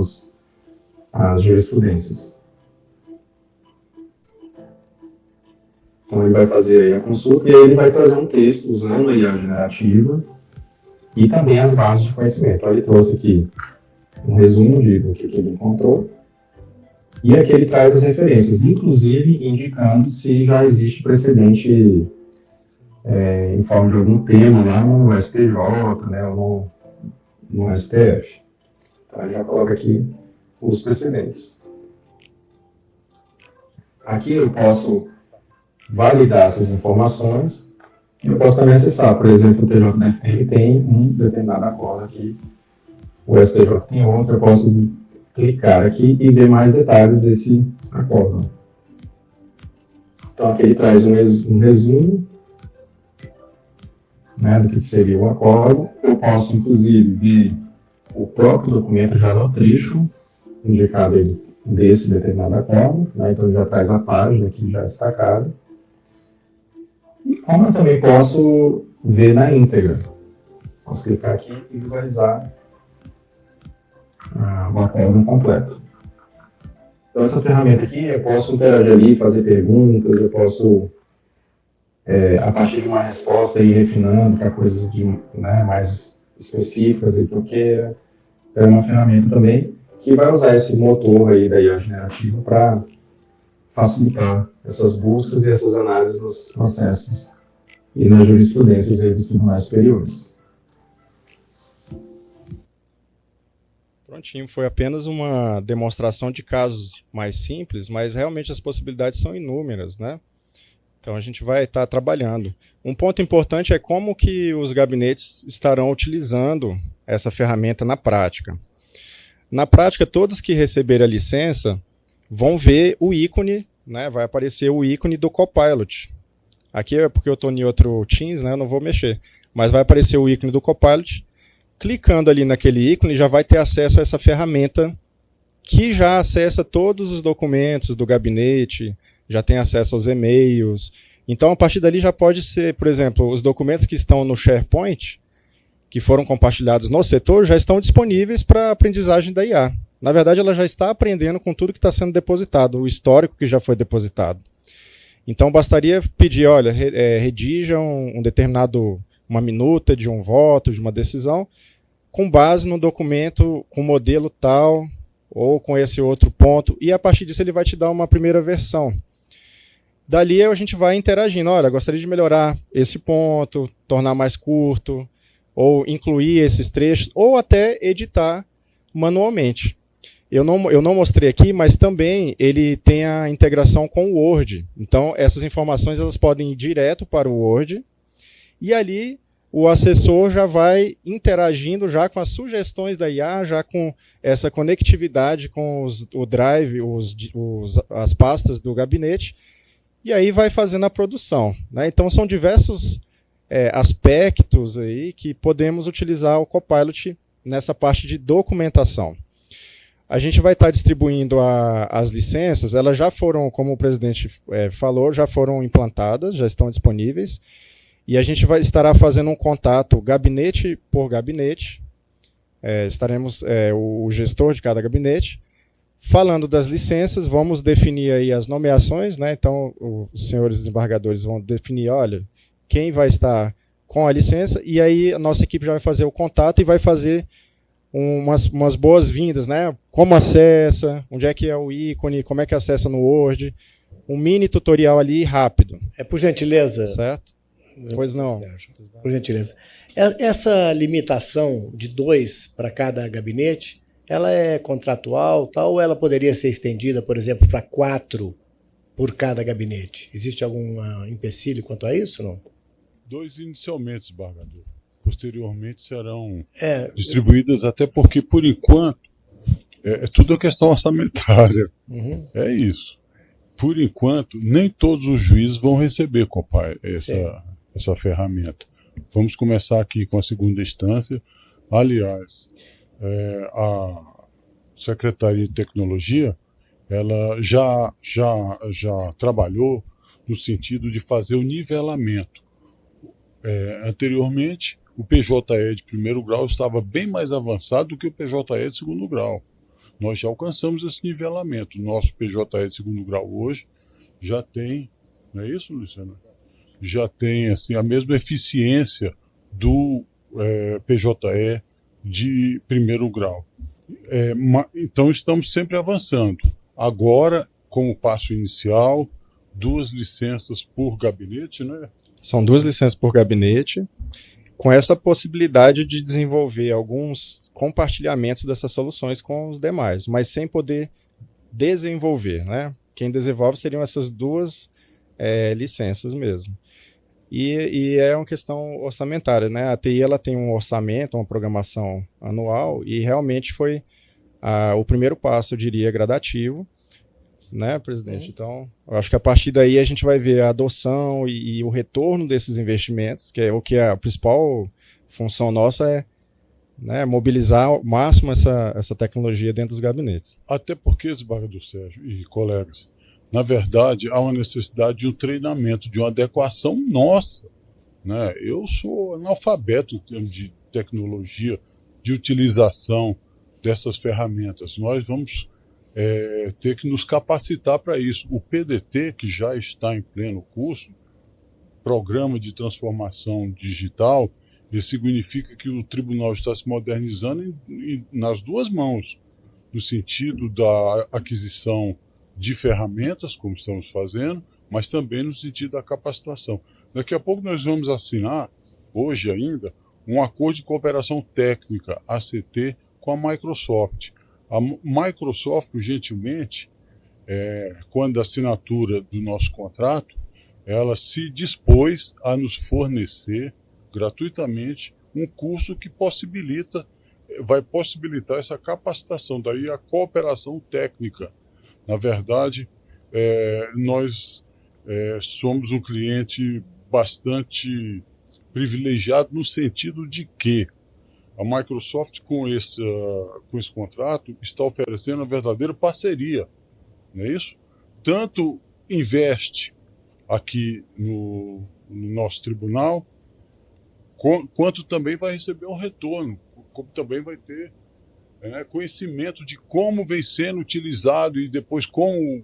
Speaker 4: às jurisprudências. Então, ele vai fazer aí a consulta e aí ele vai trazer um texto usando a IA generativa e também as bases de conhecimento. Então, ele trouxe aqui um resumo do que ele encontrou e aqui ele traz as referências, inclusive indicando se já existe precedente em forma de algum tema lá no STJ, né, ou no STF. Então, ele já coloca aqui os precedentes. Aqui eu posso validar essas informações e eu posso também acessar. Por exemplo, o TJDFT tem um determinado acordo aqui, o STJ tem outro, eu posso clicar aqui e ver mais detalhes desse acordo. Então aqui ele traz um resumo, né, do que seria o acordo. Eu posso inclusive ver o próprio documento já no trecho indicado desse determinado acordo, né, então ele já traz a página aqui já destacada. E como eu também posso ver na íntegra. Posso clicar aqui e visualizar o acordo completo. Então essa ferramenta aqui, eu posso interagir ali, fazer perguntas, eu posso, a partir de uma resposta, ir refinando para coisas mais específicas que eu queira. Então é uma ferramenta também que vai usar esse motor aí da IA generativa para facilitar essas buscas e essas análises nos processos e nas jurisprudências aí dos tribunais superiores.
Speaker 2: Prontinho, foi apenas uma demonstração de casos mais simples, mas realmente as possibilidades são inúmeras, né? Então a gente vai estar trabalhando. Um ponto importante é como que os gabinetes estarão utilizando essa ferramenta na prática. Na prática, todos que receberem a licença vão ver o ícone, né? Vai aparecer o ícone do Copilot. Aqui é porque eu estou em outro Teams, né? Eu não vou mexer. Mas vai aparecer o ícone do Copilot. Clicando ali naquele ícone, já vai ter acesso a essa ferramenta que já acessa todos os documentos do gabinete, já tem acesso aos e-mails. Então, a partir dali já pode ser, por exemplo, os documentos que estão no SharePoint, que foram compartilhados no setor, já estão disponíveis para aprendizagem da IA. Na verdade, ela já está aprendendo com tudo que está sendo depositado, o histórico que já foi depositado. Então, bastaria pedir, olha, redija uma minuta de um voto, de uma decisão, com base no documento, com modelo tal, ou com esse outro ponto, e a partir disso ele vai te dar uma primeira versão. Dali a gente vai interagindo, olha, gostaria de melhorar esse ponto, tornar mais curto, ou incluir esses trechos, ou até editar manualmente. eu não mostrei aqui, mas também ele tem a integração com o Word. Então, essas informações elas podem ir direto para o Word e ali o assessor já vai interagindo já com as sugestões da IA, já com essa conectividade com o Drive, as pastas do gabinete, e aí vai fazendo a produção, né? Então, são diversos aspectos aí que podemos utilizar o Copilot nessa parte de documentação. A gente vai estar distribuindo as licenças, elas já foram, como o presidente falou, já foram implantadas, já estão disponíveis, e a gente estará fazendo um contato gabinete por gabinete, estaremos o gestor de cada gabinete, falando das licenças, vamos definir aí as nomeações, né? Então os senhores desembargadores vão definir, olha, quem vai estar com a licença, e aí a nossa equipe já vai fazer o contato e vai fazer umas boas-vindas, né? Como acessa, onde é que é o ícone, como é que acessa no Word, um mini tutorial ali rápido.
Speaker 5: Por gentileza.
Speaker 2: Certo? Pois não.
Speaker 5: Por gentileza. Essa limitação de 2 para cada gabinete, ela é contratual, tal, ou ela poderia ser estendida, por exemplo, para 4 por cada gabinete? Existe algum empecilho quanto a isso, não?
Speaker 1: 2 inicialmente, desembargador. Posteriormente serão distribuídas, até porque, por enquanto, tudo é questão orçamentária.
Speaker 5: Uhum.
Speaker 1: É isso. Por enquanto, nem todos os juízes vão receber essa ferramenta. Vamos começar aqui com a segunda instância. Aliás, a Secretaria de Tecnologia ela já trabalhou no sentido de fazer o nivelamento. Anteriormente, o PJE de primeiro grau estava bem mais avançado do que o PJE de segundo grau. Nós já alcançamos esse nivelamento. O nosso PJE de segundo grau hoje já tem, não é isso, Luciano? Já tem assim, a mesma eficiência do PJE de primeiro grau. Então estamos sempre avançando. Agora, como passo inicial, 2 licenças por gabinete, né?
Speaker 2: São 2 licenças por gabinete, com essa possibilidade de desenvolver alguns compartilhamentos dessas soluções com os demais, mas sem poder desenvolver, né? Quem desenvolve seriam essas 2 licenças mesmo. E é uma questão orçamentária, né? A TI ela tem um orçamento, uma programação anual, e realmente foi o primeiro passo, eu diria, gradativo, né, presidente? Então, eu acho que a partir daí a gente vai ver a adoção e o retorno desses investimentos, que é o que a principal função nossa né, mobilizar ao máximo essa tecnologia dentro dos gabinetes.
Speaker 1: Até porque, desembargador Sérgio e colegas, na verdade, há uma necessidade de um treinamento, de uma adequação nossa, né? Eu sou analfabeto em termos de tecnologia, de utilização dessas ferramentas. Nós vamos ter que nos capacitar para isso. O PDT, que já está em pleno curso, Programa de Transformação Digital, isso significa que o tribunal está se modernizando nas 2 mãos, no sentido da aquisição de ferramentas, como estamos fazendo, mas também no sentido da capacitação. Daqui a pouco nós vamos assinar, hoje ainda, um acordo de cooperação técnica, ACT, com a Microsoft. A Microsoft, gentilmente, quando a assinatura do nosso contrato, ela se dispôs a nos fornecer gratuitamente um curso que vai possibilitar essa capacitação, daí a cooperação técnica. Na verdade, nós somos um cliente bastante privilegiado no sentido de que a Microsoft, com esse contrato, está oferecendo uma verdadeira parceria, não é isso? Tanto investe aqui no nosso tribunal, quanto também vai receber um retorno, como também vai ter conhecimento de como vem sendo utilizado e depois como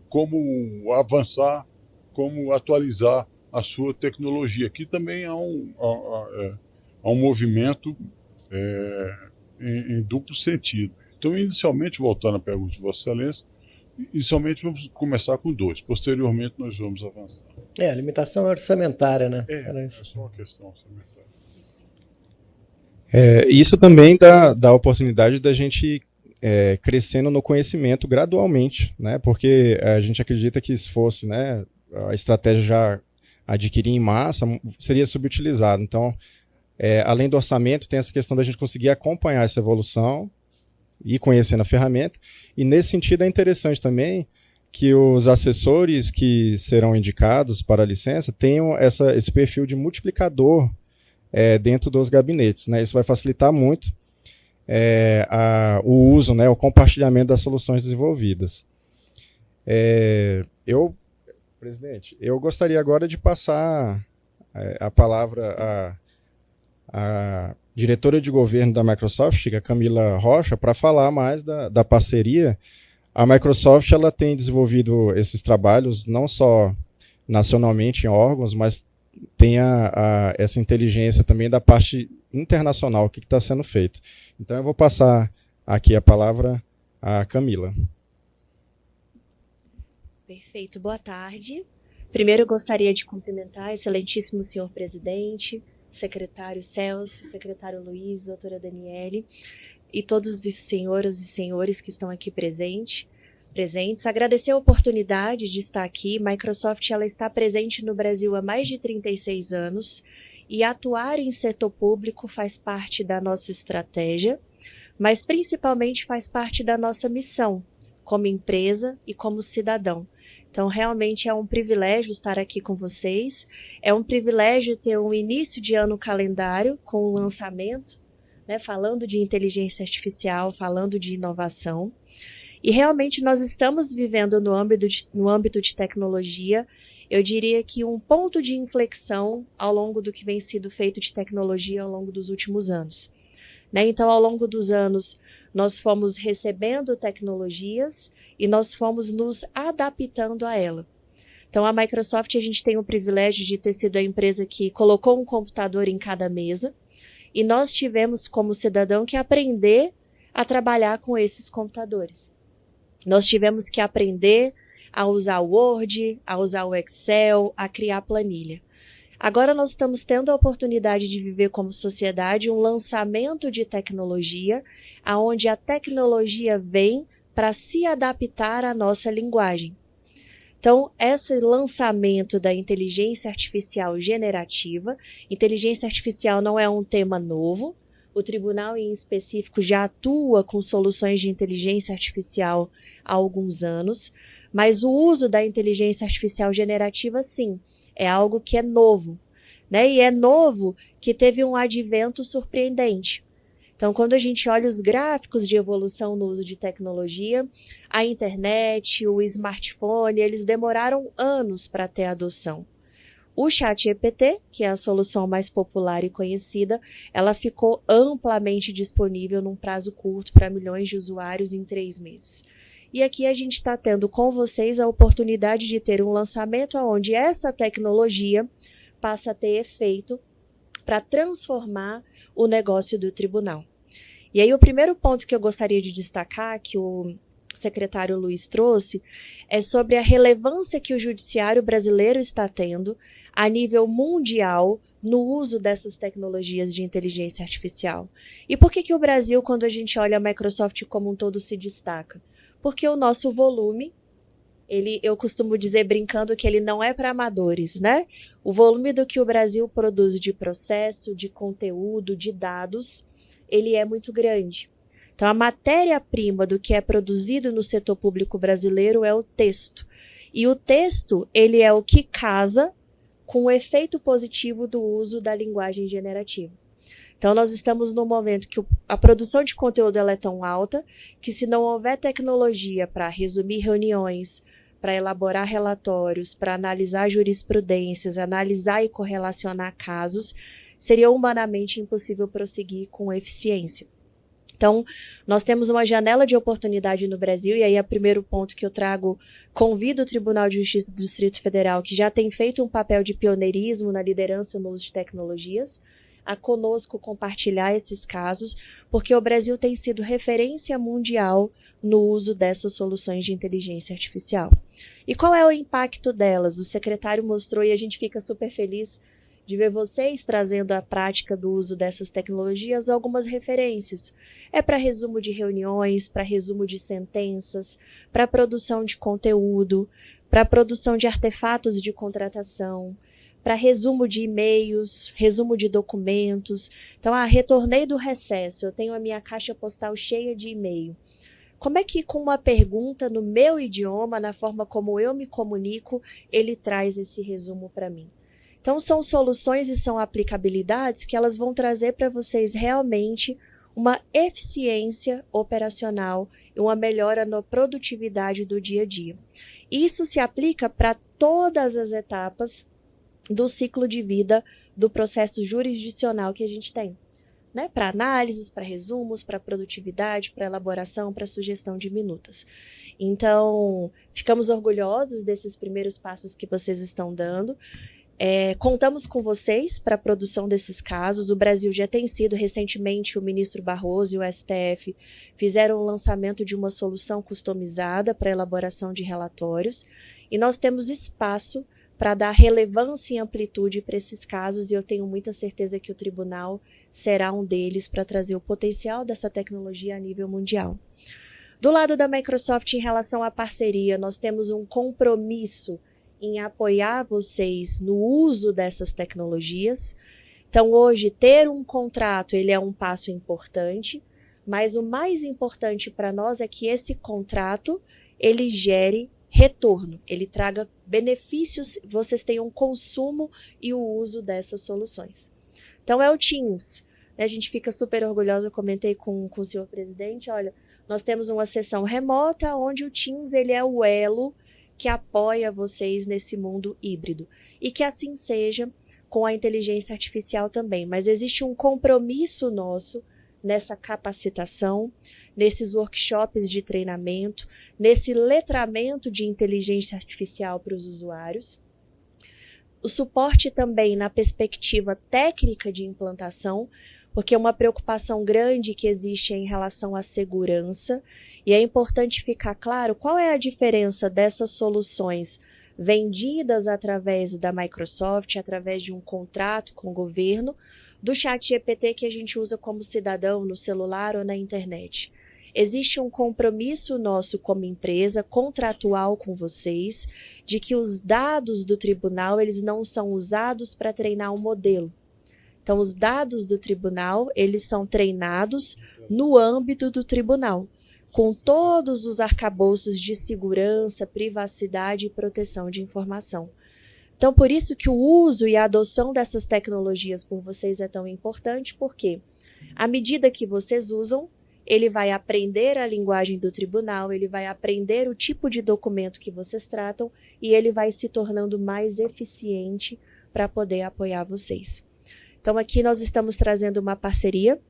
Speaker 1: avançar, como atualizar a sua tecnologia. Aqui também há um movimento em duplo sentido. Então, inicialmente, voltando à pergunta de Vossa Excelência, inicialmente vamos começar com 2, posteriormente nós vamos avançar.
Speaker 5: A limitação é orçamentária, né?
Speaker 1: É só uma questão orçamentária.
Speaker 2: Isso também dá a oportunidade da gente crescendo no conhecimento gradualmente, né? Porque a gente acredita que se fosse, né, a estratégia já adquirir em massa, seria subutilizado. Então, além do orçamento, tem essa questão da gente conseguir acompanhar essa evolução e conhecendo a ferramenta. E nesse sentido é interessante também que os assessores que serão indicados para a licença tenham esse perfil de multiplicador dentro dos gabinetes, né? Isso vai facilitar muito o uso, né, o compartilhamento das soluções desenvolvidas. Presidente, eu gostaria agora de passar a palavra à diretora de governo da Microsoft, a Camila Rocha, para falar mais da parceria. A Microsoft ela tem desenvolvido esses trabalhos não só nacionalmente em órgãos, mas tem essa inteligência também da parte internacional, o que está sendo feito. Então eu vou passar aqui a palavra à Camila.
Speaker 6: Perfeito, boa tarde. Primeiro eu gostaria de cumprimentar excelentíssimo senhor presidente, secretário Celso, secretário Luiz, doutora Daniele e todos os senhoras e senhores que estão aqui presentes. Agradecer a oportunidade de estar aqui. Microsoft ela está presente no Brasil há mais de 36 anos e atuar em setor público faz parte da nossa estratégia, mas principalmente faz parte da nossa missão como empresa e como cidadão. Então, realmente é um privilégio estar aqui com vocês, é um privilégio ter um início de ano calendário com o lançamento, né, falando de inteligência artificial, falando de inovação. E realmente nós estamos vivendo no âmbito de tecnologia, eu diria que um ponto de inflexão ao longo do que vem sido feito de tecnologia ao longo dos últimos anos. Né? Então, ao longo dos anos, nós fomos recebendo tecnologias e nós fomos nos adaptando a ela. Então, a Microsoft, a gente tem o privilégio de ter sido a empresa que colocou um computador em cada mesa e nós tivemos, como cidadão, que aprender a trabalhar com esses computadores. Nós tivemos que aprender a usar o Word, a usar o Excel, a criar planilha. Agora nós estamos tendo a oportunidade de viver como sociedade um lançamento de tecnologia, onde a tecnologia vem para se adaptar à nossa linguagem. Então, esse lançamento da inteligência artificial generativa, inteligência artificial não é um tema novo, o tribunal em específico já atua com soluções de inteligência artificial há alguns anos, mas o uso da inteligência artificial generativa, sim, é algo que é novo, né? E é novo que teve um advento surpreendente. Então, quando a gente olha os gráficos de evolução no uso de tecnologia, a internet, o smartphone, eles demoraram anos para ter adoção. O ChatGPT, que é a solução mais popular e conhecida, ela ficou amplamente disponível num prazo curto para milhões de usuários em 3 meses. E aqui a gente está tendo com vocês a oportunidade de ter um lançamento onde essa tecnologia passa a ter efeito para transformar o negócio do tribunal. E aí o primeiro ponto que eu gostaria de destacar, que o secretário Luiz trouxe, é sobre a relevância que o judiciário brasileiro está tendo a nível mundial no uso dessas tecnologias de inteligência artificial. E por que o Brasil, quando a gente olha a Microsoft como um todo, se destaca? Porque o nosso volume, eu costumo dizer brincando que ele não é para amadores, né? O volume do que o Brasil produz de processo, de conteúdo, de dados, ele é muito grande. Então, a matéria-prima do que é produzido no setor público brasileiro é o texto. E o texto, ele é o que casa com o efeito positivo do uso da linguagem generativa. Então, nós estamos num momento que a produção de conteúdo ela é tão alta que, se não houver tecnologia para resumir reuniões, para elaborar relatórios, para analisar jurisprudências, analisar e correlacionar casos, seria humanamente impossível prosseguir com eficiência. Então, nós temos uma janela de oportunidade no Brasil, e aí é o primeiro ponto que eu trago, convido o Tribunal de Justiça do Distrito Federal, que já tem feito um papel de pioneirismo na liderança no uso de tecnologias, a conosco compartilhar esses casos, porque o Brasil tem sido referência mundial no uso dessas soluções de inteligência artificial. E qual é o impacto delas? O secretário mostrou e a gente fica super feliz de ver vocês trazendo à prática do uso dessas tecnologias algumas referências. É para resumo de reuniões, para resumo de sentenças, para produção de conteúdo, para produção de artefatos de contratação, para resumo de e-mails, resumo de documentos. Então, retornei do recesso, eu tenho a minha caixa postal cheia de e-mail. Como é que, com uma pergunta no meu idioma, na forma como eu me comunico, ele traz esse resumo para mim? Então, são soluções e são aplicabilidades que elas vão trazer para vocês realmente uma eficiência operacional e uma melhora na produtividade do dia a dia. Isso se aplica para todas as etapas do ciclo de vida do processo jurisdicional que a gente tem, né? Para análises, para resumos, para produtividade, para elaboração, para sugestão de minutas. Então, ficamos orgulhosos desses primeiros passos que vocês estão dando. Contamos com vocês para a produção desses casos. O Brasil já tem sido, recentemente, o ministro Barroso e o STF fizeram o lançamento de uma solução customizada para elaboração de relatórios, e nós temos espaço para dar relevância e amplitude para esses casos, e eu tenho muita certeza que o tribunal será um deles para trazer o potencial dessa tecnologia a nível mundial. Do lado da Microsoft, em relação à parceria, nós temos um compromisso em apoiar vocês no uso dessas tecnologias. Então, hoje, ter um contrato, ele é um passo importante, mas o mais importante para nós é que esse contrato, ele gere retorno, ele traga benefícios, vocês tenham consumo e o uso dessas soluções. Então, é o Teams. A gente fica super orgulhosa, eu comentei com o senhor presidente, olha, nós temos uma sessão remota onde o Teams ele é o elo que apoia vocês nesse mundo híbrido. E que assim seja com a inteligência artificial também. Mas existe um compromisso nosso nessa capacitação, nesses workshops de treinamento, nesse letramento de inteligência artificial para os usuários. O suporte também na perspectiva técnica de implantação, porque é uma preocupação grande que existe em relação à segurança, e é importante ficar claro qual é a diferença dessas soluções vendidas através da Microsoft, através de um contrato com o governo, do ChatGPT que a gente usa como cidadão no celular ou na internet. Existe um compromisso nosso como empresa, contratual com vocês, de que os dados do tribunal eles não são usados para treinar um modelo. Então, os dados do tribunal, eles são treinados no âmbito do tribunal, com todos os arcabouços de segurança, privacidade e proteção de informação. Então, por isso que o uso e a adoção dessas tecnologias por vocês é tão importante, porque à medida que vocês usam, ele vai aprender a linguagem do tribunal, ele vai aprender o tipo de documento que vocês tratam e ele vai se tornando mais eficiente para poder apoiar vocês. Então, aqui nós estamos trazendo uma parceria,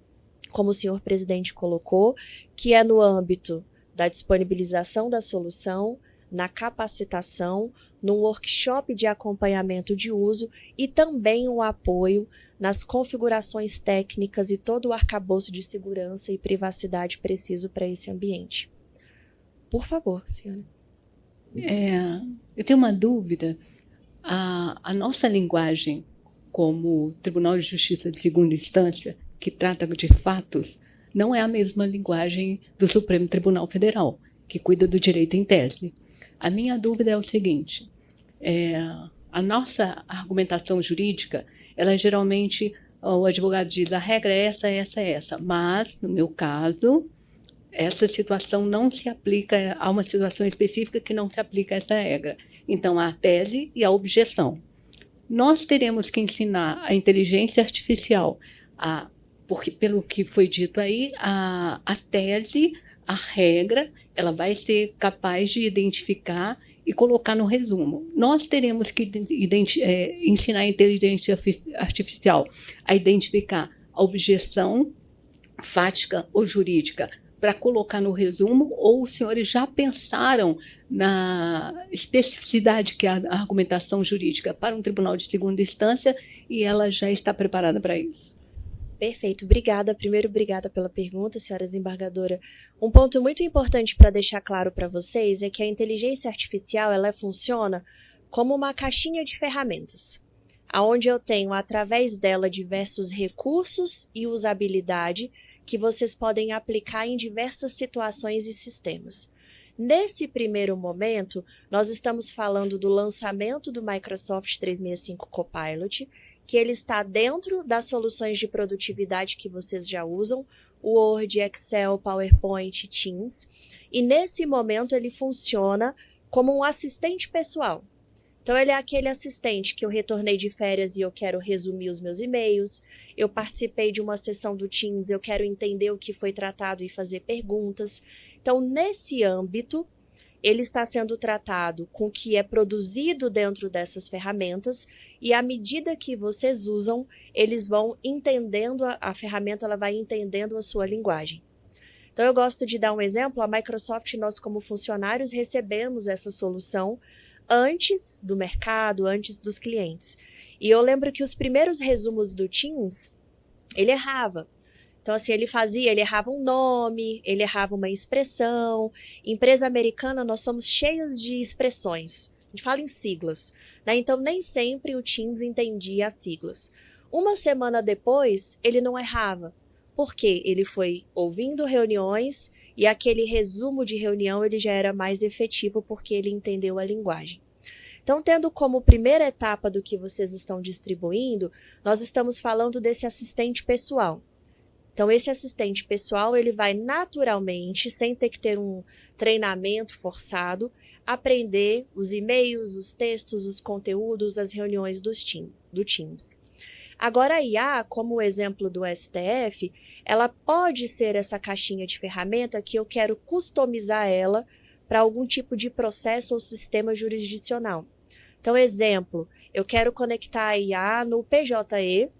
Speaker 6: como o senhor presidente colocou, que é no âmbito da disponibilização da solução, na capacitação, num workshop de acompanhamento de uso e também um apoio nas configurações técnicas e todo o arcabouço de segurança e privacidade preciso para esse ambiente. Por favor, senhora.
Speaker 7: Eu tenho uma dúvida. A nossa linguagem como Tribunal de Justiça de Segunda Instância, que trata de fatos, não é a mesma linguagem do Supremo Tribunal Federal, que cuida do direito em tese. A minha dúvida é o seguinte, a nossa argumentação jurídica, ela geralmente, o advogado diz, a regra é essa, mas, no meu caso, essa situação não se aplica, há uma situação específica que não se aplica a essa regra. Então, há a tese e a objeção. Nós teremos que ensinar a inteligência artificial, porque, pelo que foi dito aí, a tese, a regra, ela vai ser capaz de identificar e colocar no resumo. Nós teremos que ensinar a inteligência artificial a identificar a objeção fática ou jurídica para colocar no resumo, ou os senhores já pensaram na especificidade que é a argumentação jurídica para um tribunal de segunda instância e ela já está preparada para isso?
Speaker 6: Perfeito, obrigada. Primeiro, obrigada pela pergunta, senhora desembargadora. Um ponto muito importante para deixar claro para vocês é que a inteligência artificial ela funciona como uma caixinha de ferramentas. onde eu tenho, através dela, diversos recursos e usabilidade que vocês podem aplicar em diversas situações e sistemas. Nesse primeiro momento, nós estamos falando do lançamento do Microsoft 365 Copilot, que ele está dentro das soluções de produtividade que vocês já usam, Word, Excel, PowerPoint, Teams, e nesse momento ele funciona como um assistente pessoal. Então ele é aquele assistente que eu retornei de férias e eu quero resumir os meus e-mails, eu participei de uma sessão do Teams, eu quero entender o que foi tratado e fazer perguntas. Então, nesse âmbito, ele está sendo tratado com o que é produzido dentro dessas ferramentas e à medida que vocês usam, eles vão entendendo, a ferramenta ela vai entendendo a sua linguagem. Então, eu gosto de dar um exemplo. A Microsoft, nós como funcionários, recebemos essa solução antes do mercado, antes dos clientes. E eu lembro que os primeiros resumos do Teams, ele errava. Então, assim, ele errava um nome, ele errava uma expressão. Empresa americana, nós somos cheios de expressões. A gente fala em siglas, né? Então, nem sempre o Teams entendia as siglas. Uma semana depois, ele não errava. Por quê? Ele foi ouvindo reuniões e aquele resumo de reunião ele já era mais efetivo porque ele entendeu a linguagem. Então, tendo como primeira etapa do que vocês estão distribuindo, nós estamos falando desse assistente pessoal. Então, esse assistente pessoal, ele vai naturalmente, sem ter que ter um treinamento forçado, aprender os e-mails, os textos, os conteúdos, as reuniões do Teams. Agora, a IA, como o exemplo do STF, ela pode ser essa caixinha de ferramenta que eu quero customizar ela para algum tipo de processo ou sistema jurisdicional. Então, exemplo, eu quero conectar a IA no PJE,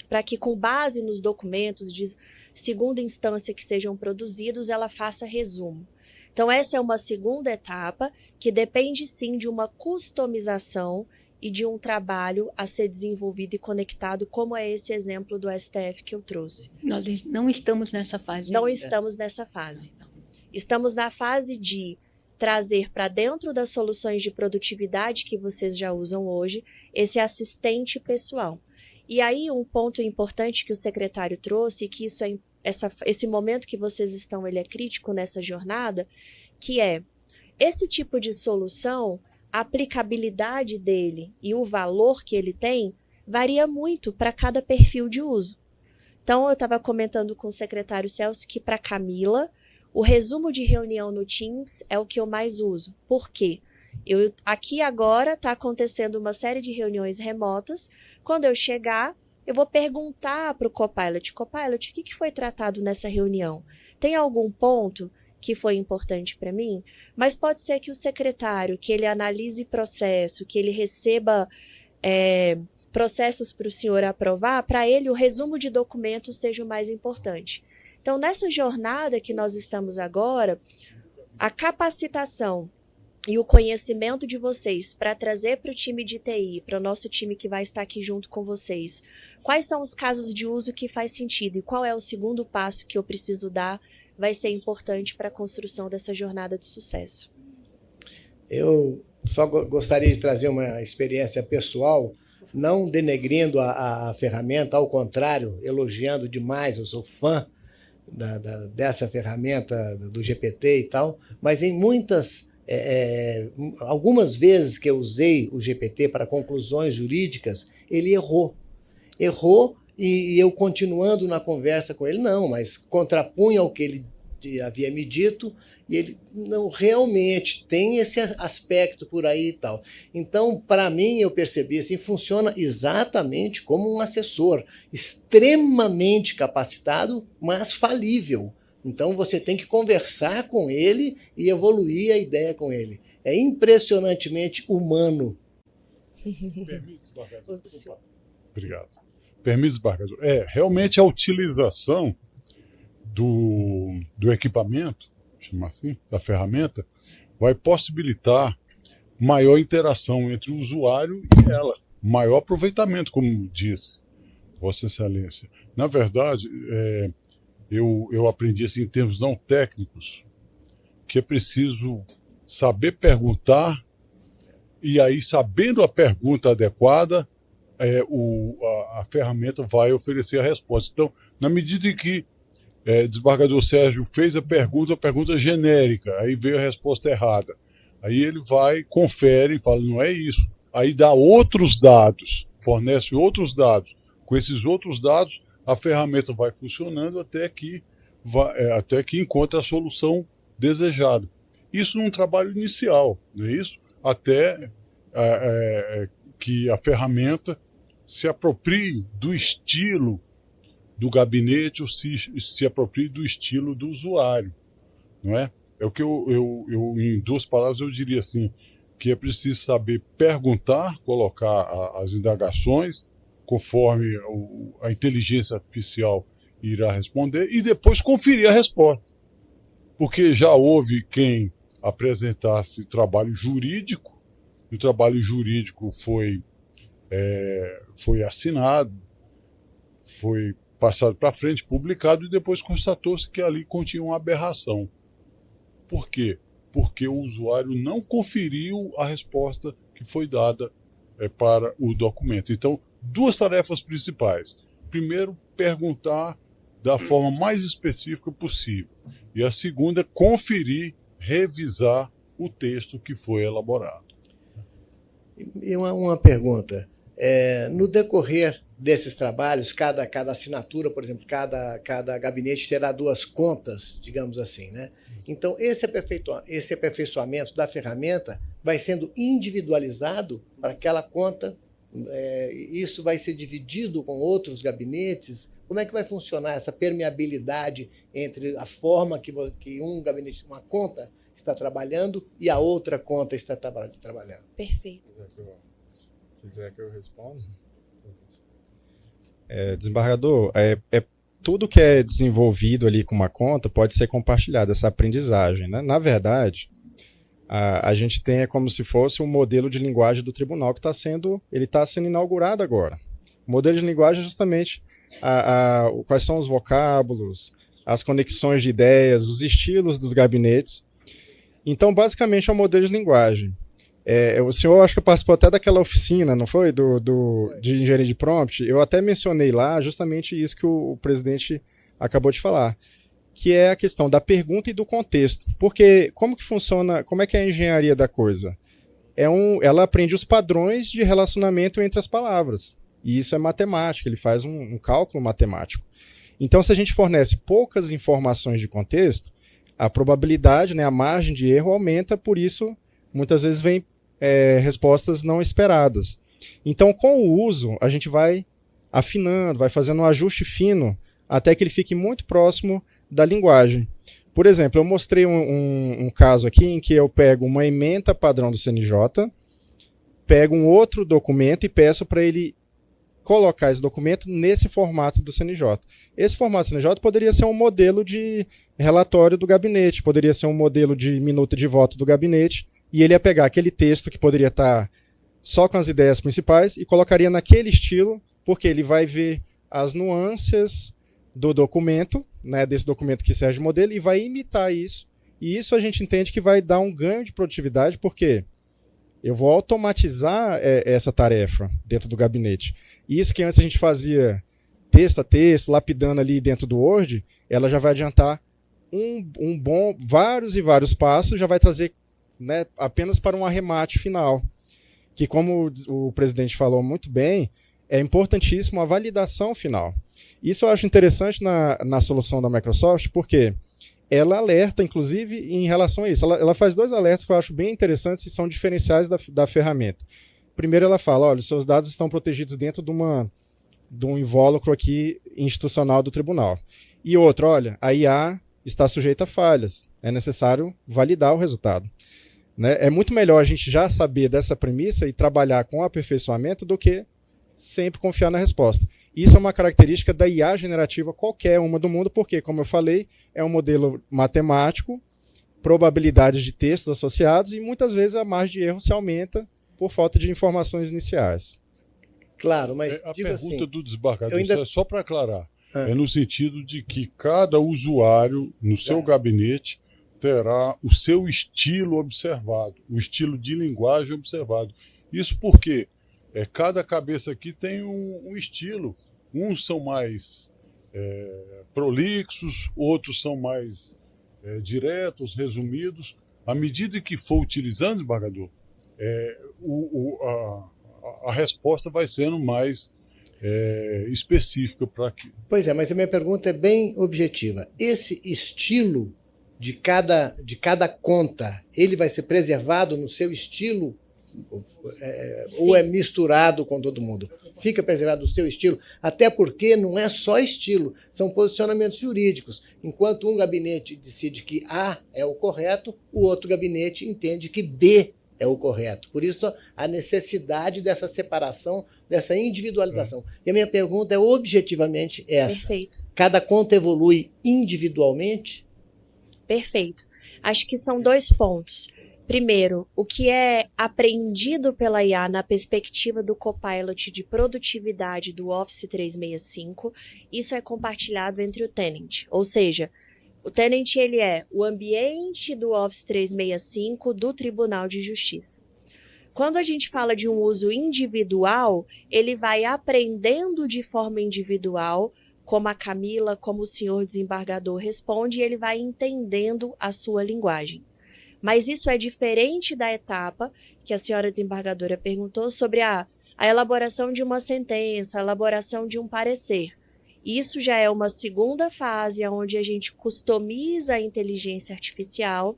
Speaker 6: para que, com base nos documentos de segunda instância que sejam produzidos, ela faça resumo. Então, essa é uma segunda etapa que depende, sim, de uma customização e de um trabalho a ser desenvolvido e conectado, como é esse exemplo do STF que eu trouxe.
Speaker 7: Nós não estamos nessa fase.
Speaker 6: Não estamos nessa fase. Estamos na fase de trazer para dentro das soluções de produtividade que vocês já usam hoje, esse assistente pessoal. E aí, um ponto importante que o secretário trouxe, que isso é esse momento que vocês estão, ele é crítico nessa jornada, que é esse tipo de solução, a aplicabilidade dele e o valor que ele tem varia muito para cada perfil de uso. Então, eu estava comentando com o secretário Celso que para Camila, o resumo de reunião no Teams é o que eu mais uso. Por quê? Aqui agora está acontecendo uma série de reuniões remotas. Quando eu chegar, eu vou perguntar para o Copilot, Copilot, o que foi tratado nessa reunião? Tem algum ponto que foi importante para mim? Mas pode ser que o secretário, que ele analise processo, que ele receba processos para o senhor aprovar, para ele o resumo de documentos seja o mais importante. Então, nessa jornada que nós estamos agora, a capacitação e o conhecimento de vocês para trazer para o time de TI, para o nosso time que vai estar aqui junto com vocês, quais são os casos de uso que faz sentido e qual é o segundo passo que eu preciso dar, vai ser importante para a construção dessa jornada de sucesso.
Speaker 5: Eu só gostaria de trazer uma experiência pessoal, não denegrindo a ferramenta, ao contrário, elogiando demais, eu sou fã dessa ferramenta, do GPT e tal, mas em algumas vezes que eu usei o GPT para conclusões jurídicas, ele errou e eu continuando na conversa com ele, não, mas contrapunha ao que ele havia me dito e ele não realmente tem esse aspecto por aí e tal. Então, para mim, eu percebi assim, funciona exatamente como um assessor, extremamente capacitado, mas falível. Então, você tem que conversar com ele e evoluir a ideia com ele. É impressionantemente humano.
Speaker 1: Permite, desembargador? Obrigado. Permite, desembargador. Realmente a utilização do equipamento, chamar assim, da ferramenta, vai possibilitar maior interação entre o usuário e ela, maior aproveitamento, como disse Vossa Excelência. Na verdade, eu aprendi assim, em termos não técnicos, que é preciso saber perguntar e aí, sabendo a pergunta adequada, a ferramenta vai oferecer a resposta. Então, na medida em que desembargador Sérgio fez a pergunta genérica, aí veio a resposta errada. Aí ele vai, confere e fala, não é isso. Aí dá outros dados, fornece outros dados. Com esses outros dados, a ferramenta vai funcionando até que encontre a solução desejada. Isso num trabalho inicial, não é isso? Até que a ferramenta se aproprie do estilo do gabinete ou se aproprie do estilo do usuário, não é? É o que eu em 2 palavras, eu diria assim, que é preciso saber perguntar, colocar as indagações, conforme a inteligência artificial irá responder, e depois conferir a resposta. Porque já houve quem apresentasse trabalho jurídico, e o trabalho jurídico foi assinado, foi passado para frente, publicado, e depois constatou-se que ali continha uma aberração. Por quê? Porque o usuário não conferiu a resposta que foi dada para o documento. Então, 2 tarefas principais. Primeiro, perguntar da forma mais específica possível. E a segunda, conferir, revisar o texto que foi elaborado.
Speaker 5: E uma pergunta. No decorrer desses trabalhos, cada assinatura, por exemplo, cada gabinete terá 2 contas, digamos assim, né? Então, esse aperfeiçoamento da ferramenta vai sendo individualizado para aquela conta. Isso vai ser dividido com outros gabinetes. Como é que vai funcionar essa permeabilidade entre a forma que um gabinete, uma conta está trabalhando e a outra conta está trabalhando?
Speaker 6: Perfeito.
Speaker 2: Quiser que eu responda? Desembargador, tudo que é desenvolvido ali com uma conta pode ser compartilhado, essa aprendizagem, né? Na verdade, a gente tem como se fosse um modelo de linguagem do tribunal que está sendo inaugurado agora. O modelo de linguagem é justamente quais são os vocábulos, as conexões de ideias, os estilos dos gabinetes. Então, basicamente, é um modelo de linguagem. O senhor acho que participou até daquela oficina, não foi? De engenharia de prompt. Eu até mencionei lá justamente isso que o presidente acabou de falar, que é a questão da pergunta e do contexto. Porque como que funciona, como é que é a engenharia da coisa? Ela aprende os padrões de relacionamento entre as palavras. E isso é matemática, ele faz um cálculo matemático. Então, se a gente fornece poucas informações de contexto, a probabilidade, né, a margem de erro aumenta, por isso muitas vezes vem respostas não esperadas. Então, com o uso, a gente vai afinando, vai fazendo um ajuste fino até que ele fique muito próximo da linguagem. Por exemplo, eu mostrei um caso aqui em que eu pego uma ementa padrão do CNJ, pego um outro documento e peço para ele colocar esse documento nesse formato do CNJ. Esse formato do CNJ poderia ser um modelo de relatório do gabinete, poderia ser um modelo de minuta de voto do gabinete, e ele ia pegar aquele texto que poderia estar só com as ideias principais e colocaria naquele estilo, porque ele vai ver as nuances do documento, né, desse documento que serve de modelo, e vai imitar isso. E isso a gente entende que vai dar um ganho de produtividade, porque eu vou automatizar essa tarefa dentro do gabinete. E isso que antes a gente fazia texto a texto, lapidando ali dentro do Word, ela já vai adiantar vários e vários passos, já vai trazer, né, apenas para um arremate final. Que, como o presidente falou muito bem, é importantíssimo a validação final. Isso eu acho interessante na solução da Microsoft, porque ela alerta, inclusive, em relação a isso. Ela faz 2 alertas que eu acho bem interessantes e são diferenciais da ferramenta. Primeiro, ela fala, olha, os seus dados estão protegidos dentro de um invólucro aqui institucional do tribunal. E outro, olha, a IA está sujeita a falhas. É necessário validar o resultado. Né? É muito melhor a gente já saber dessa premissa e trabalhar com aperfeiçoamento do que sempre confiar na resposta. Isso é uma característica da IA generativa qualquer uma do mundo, porque, como eu falei, é um modelo matemático, probabilidades de textos associados, e muitas vezes a margem de erro se aumenta por falta de informações iniciais.
Speaker 5: Claro, mas
Speaker 1: a
Speaker 5: digo
Speaker 1: pergunta
Speaker 5: assim,
Speaker 1: do desembargador, só para aclarar, é no sentido de que cada usuário no seu gabinete terá o seu estilo observado, o estilo de linguagem observado. Isso porque cada cabeça aqui tem um estilo. Uns são mais prolixos, outros são mais diretos, resumidos. À medida que for utilizando, desembargador, a resposta vai sendo mais específica para aquilo.
Speaker 5: Pois é, mas a minha pergunta é bem objetiva. Esse estilo de cada conta, ele vai ser preservado no seu estilo? Ou é misturado com todo mundo? Fica preservado o seu estilo, até porque não é só estilo, são posicionamentos jurídicos. Enquanto um gabinete decide que A é o correto, o outro gabinete entende que B é o correto. Por isso, a necessidade dessa separação, dessa individualização. E a minha pergunta é objetivamente essa.
Speaker 6: Perfeito.
Speaker 5: Cada conta evolui individualmente?
Speaker 6: Perfeito. Acho que são 2 pontos. Primeiro, o que é apreendido pela IA na perspectiva do Copilot de produtividade do Office 365, isso é compartilhado entre o tenant. Ou seja, o tenant ele é o ambiente do Office 365 do Tribunal de Justiça. Quando a gente fala de um uso individual, ele vai aprendendo de forma individual, como a Camila, como o senhor desembargador responde, e ele vai entendendo a sua linguagem. Mas isso é diferente da etapa que a senhora desembargadora perguntou sobre a elaboração de uma sentença, a elaboração de um parecer. Isso já é uma segunda fase, onde a gente customiza a inteligência artificial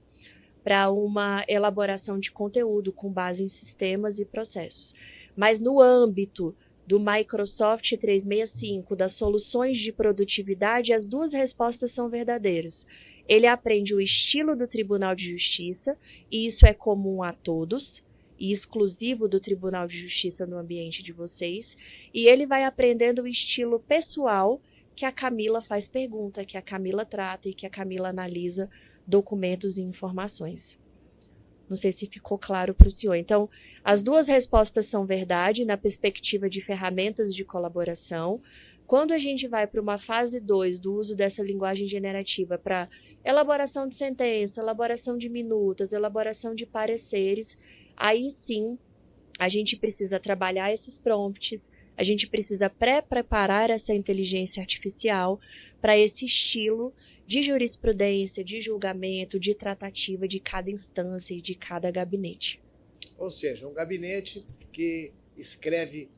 Speaker 6: para uma elaboração de conteúdo com base em sistemas e processos. Mas no âmbito do Microsoft 365, das soluções de produtividade, as 2 respostas são verdadeiras. Ele aprende o estilo do Tribunal de Justiça, e isso é comum a todos, e exclusivo do Tribunal de Justiça no ambiente de vocês, e ele vai aprendendo o estilo pessoal que a Camila faz pergunta, que a Camila trata e que a Camila analisa documentos e informações. Não sei se ficou claro para o senhor. Então, as 2 respostas são verdade na perspectiva de ferramentas de colaboração. Quando a gente vai para uma fase 2 do uso dessa linguagem generativa para elaboração de sentença, elaboração de minutas, elaboração de pareceres, aí sim a gente precisa trabalhar esses prompts, a gente precisa pré-preparar essa inteligência artificial para esse estilo de jurisprudência, de julgamento, de tratativa de cada instância e de cada gabinete.
Speaker 5: Ou seja, um gabinete que escreve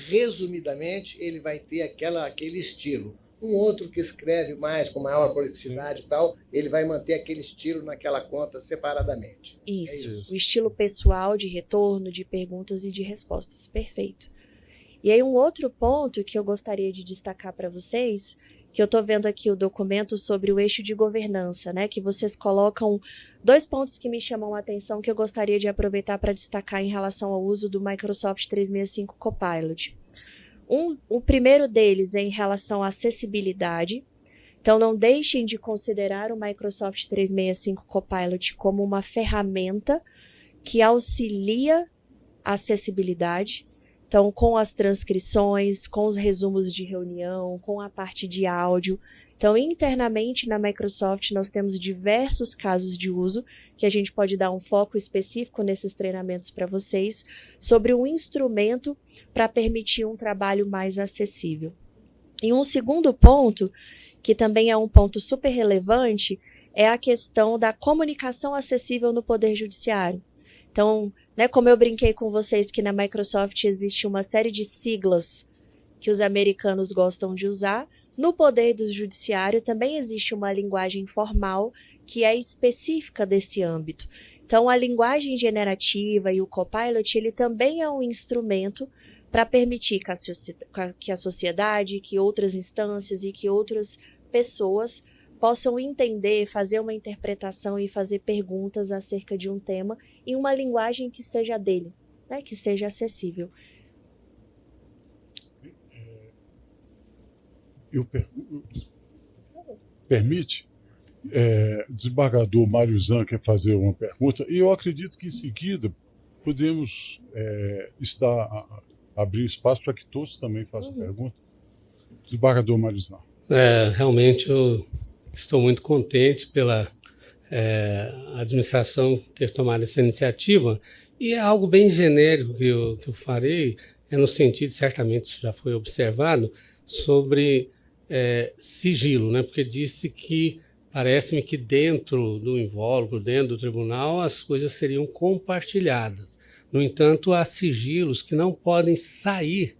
Speaker 5: resumidamente, ele vai ter aquele estilo. Um outro que escreve mais, com maior prolixicidade e tal, ele vai manter aquele estilo naquela conta separadamente.
Speaker 6: Isso, o estilo pessoal de retorno, de perguntas e de respostas. Perfeito. E aí um outro ponto que eu gostaria de destacar para vocês, que eu estou vendo aqui o documento sobre o eixo de governança, né? Que vocês colocam 2 pontos que me chamam a atenção que eu gostaria de aproveitar para destacar em relação ao uso do Microsoft 365 Copilot. O primeiro deles é em relação à acessibilidade. Então, não deixem de considerar o Microsoft 365 Copilot como uma ferramenta que auxilia a acessibilidade. Então, com as transcrições, com os resumos de reunião, com a parte de áudio. Então, internamente na Microsoft, nós temos diversos casos de uso que a gente pode dar um foco específico nesses treinamentos para vocês, sobre um instrumento para permitir um trabalho mais acessível. E um segundo ponto, que também é um ponto super relevante, é a questão da comunicação acessível no Poder Judiciário. Então, né, como eu brinquei com vocês que na Microsoft existe uma série de siglas que os americanos gostam de usar, no Poder do Judiciário também existe uma linguagem formal que é específica desse âmbito. Então, a linguagem generativa e o Copilot, ele também é um instrumento para permitir que a sociedade, que outras instâncias e que outras pessoas possam entender, fazer uma interpretação e fazer perguntas acerca de um tema em uma linguagem que seja dele, né, que seja acessível.
Speaker 1: Permite? O desembargador Mário Zan quer fazer uma pergunta, e eu acredito que em seguida podemos abrir espaço para que todos também façam pergunta. Desembargador Mário Zan.
Speaker 8: Realmente eu estou muito contente pela administração ter tomado essa iniciativa, e é algo bem genérico que eu farei, é no sentido, certamente isso já foi observado, sobre sigilo, né? Porque disse que parece-me que dentro do invólucro, dentro do tribunal, as coisas seriam compartilhadas. No entanto, há sigilos que não podem sair,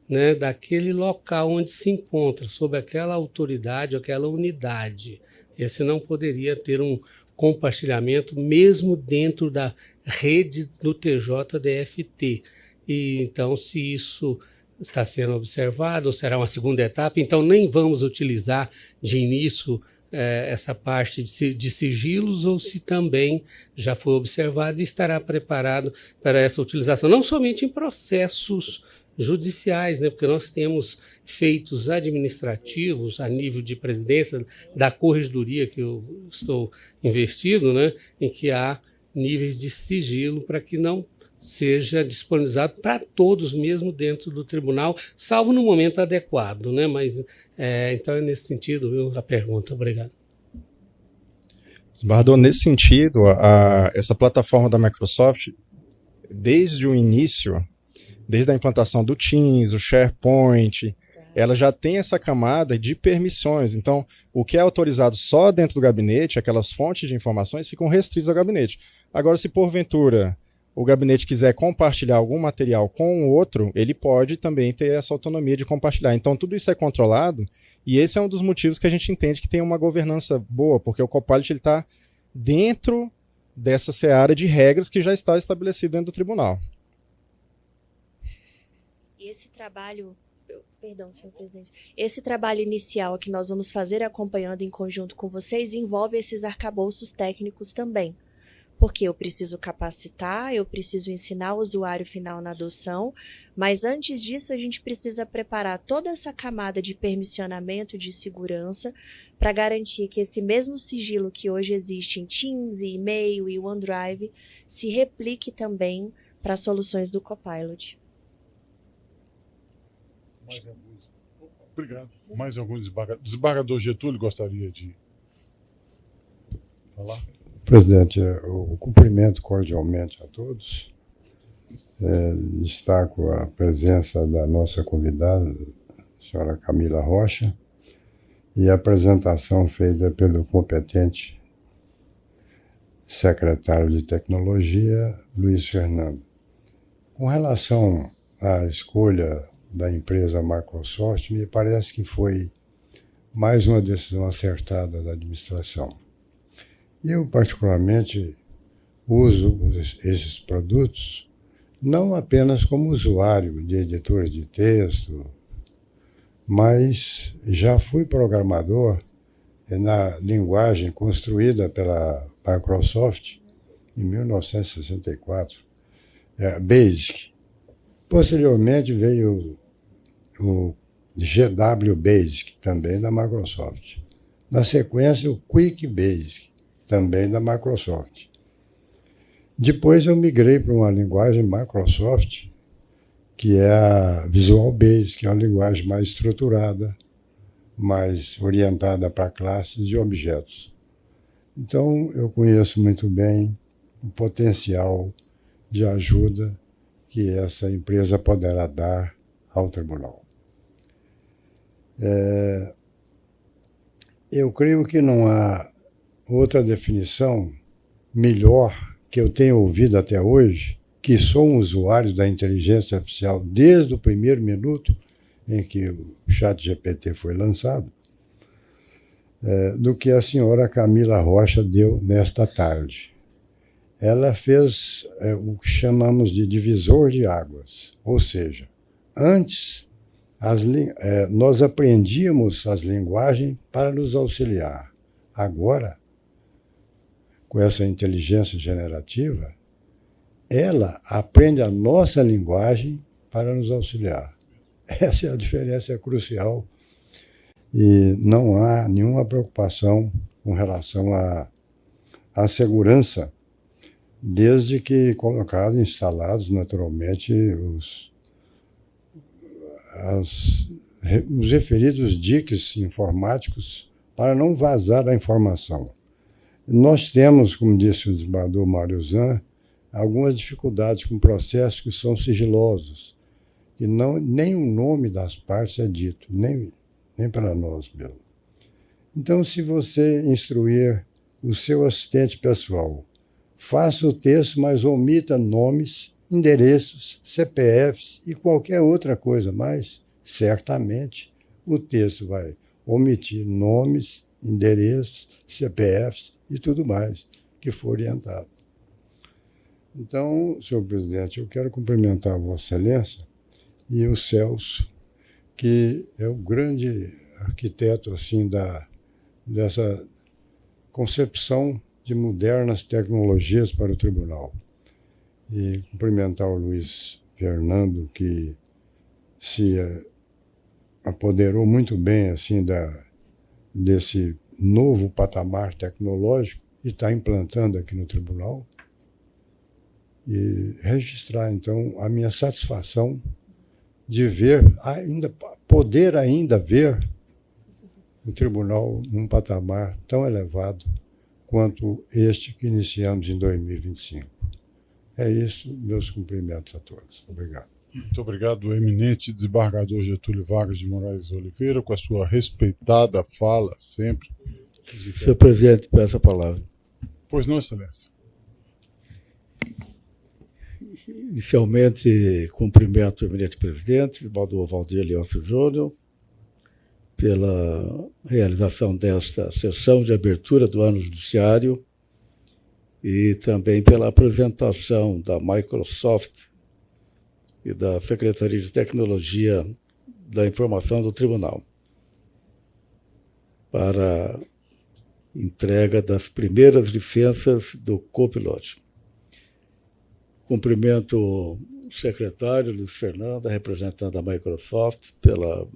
Speaker 8: né, daquele local onde se encontra, sob aquela autoridade, aquela unidade. Esse não poderia ter um compartilhamento mesmo dentro da rede do TJDFT. E então, se isso está sendo observado, ou será uma segunda etapa, então nem vamos utilizar de início essa parte de sigilos, ou se também já foi observado e estará preparado para essa utilização, não somente em processos judiciais, né, porque nós temos feitos administrativos a nível de presidência da corregedoria que eu estou investido, né, em que há níveis de sigilo para que não seja disponibilizado para todos mesmo dentro do tribunal, salvo no momento adequado, né? Mas então é nesse sentido, viu, a pergunta. Obrigado.
Speaker 2: Desembargador, nesse sentido, essa plataforma da Microsoft, desde o início, desde a implantação do Teams, o SharePoint, ela já tem essa camada de permissões. Então, o que é autorizado só dentro do gabinete, aquelas fontes de informações, ficam restritas ao gabinete. Agora, se porventura o gabinete quiser compartilhar algum material com o outro, ele pode também ter essa autonomia de compartilhar. Então, tudo isso é controlado, e esse é um dos motivos que a gente entende que tem uma governança boa, porque o Copilot está dentro dessa seara de regras que já está estabelecida dentro do tribunal.
Speaker 6: E esse trabalho, perdão, senhor presidente, esse trabalho inicial que nós vamos fazer acompanhando em conjunto com vocês envolve esses arcabouços técnicos também. Porque eu preciso capacitar, eu preciso ensinar o usuário final na adoção, mas antes disso a gente precisa preparar toda essa camada de permissionamento, de segurança, para garantir que esse mesmo sigilo que hoje existe em Teams, e e-mail e OneDrive se replique também para as soluções do Copilot.
Speaker 1: Obrigado. Mais algum desembargador Getúlio gostaria de falar?
Speaker 9: Presidente, eu cumprimento cordialmente a todos. Destaco a presença da nossa convidada, a senhora Camila Rocha, e a apresentação feita pelo competente secretário de Tecnologia, Luiz Fernando. Com relação à escolha da empresa Microsoft, me parece que foi mais uma decisão acertada da administração. Eu, particularmente, uso esses produtos não apenas como usuário de editores de texto, mas já fui programador na linguagem construída pela Microsoft em 1964, BASIC. Posteriormente veio o GW Basic, também da Microsoft. Na sequência, o Quick Basic, também da Microsoft. Depois eu migrei para uma linguagem Microsoft, que é a Visual Basic, que é uma linguagem mais estruturada, mais orientada para classes e objetos. Então, eu conheço muito bem o potencial de ajuda que essa empresa poderá dar ao tribunal. Eu creio que não há outra definição melhor que eu tenho ouvido até hoje, que sou um usuário da inteligência artificial desde o primeiro minuto em que o ChatGPT foi lançado, do que a senhora Camila Rocha deu nesta tarde. Ela fez o que chamamos de divisor de águas, ou seja, antes nós aprendíamos as linguagens para nos auxiliar. Agora, com essa inteligência generativa, ela aprende a nossa linguagem para nos auxiliar. Essa é a diferença crucial e não há nenhuma preocupação com relação à segurança, desde que colocados, instalados naturalmente os referidos DICs informáticos para não vazar a informação. Nós temos, como disse o desembargador Mário Zan, algumas dificuldades com processos que são sigilosos, e não, nem o nome das partes é dito, nem para nós mesmo. Então, se você instruir o seu assistente pessoal, faça o texto, mas omita nomes, endereços, CPFs e qualquer outra coisa mais, certamente o texto vai omitir nomes, endereços, CPFs e tudo mais que for orientado. Então, senhor presidente, eu quero cumprimentar a Vossa Excelência e o Celso, que é o grande arquiteto assim dessa concepção de modernas tecnologias para o tribunal. E cumprimentar o Luiz Fernando, que se apoderou muito bem assim desse novo patamar tecnológico e está implantando aqui no tribunal. E registrar, então, a minha satisfação de poder ainda ver o tribunal num patamar tão elevado quanto este que iniciamos em 2025. É isso, meus cumprimentos a todos. Obrigado.
Speaker 1: Muito obrigado, eminente desembargador Getúlio Vargas de Moraes Oliveira, com a sua respeitada fala, sempre.
Speaker 10: Senhor presidente, peço a palavra.
Speaker 1: Pois não, excelência.
Speaker 10: Inicialmente, cumprimento o eminente presidente, Baldo Valdir Leôncio Júnior, pela realização desta sessão de abertura do ano judiciário e também pela apresentação da Microsoft e da Secretaria de Tecnologia da Informação do Tribunal para entrega das primeiras licenças do Copilot. Cumprimento o secretário Luiz Fernando, representante da Microsoft, pela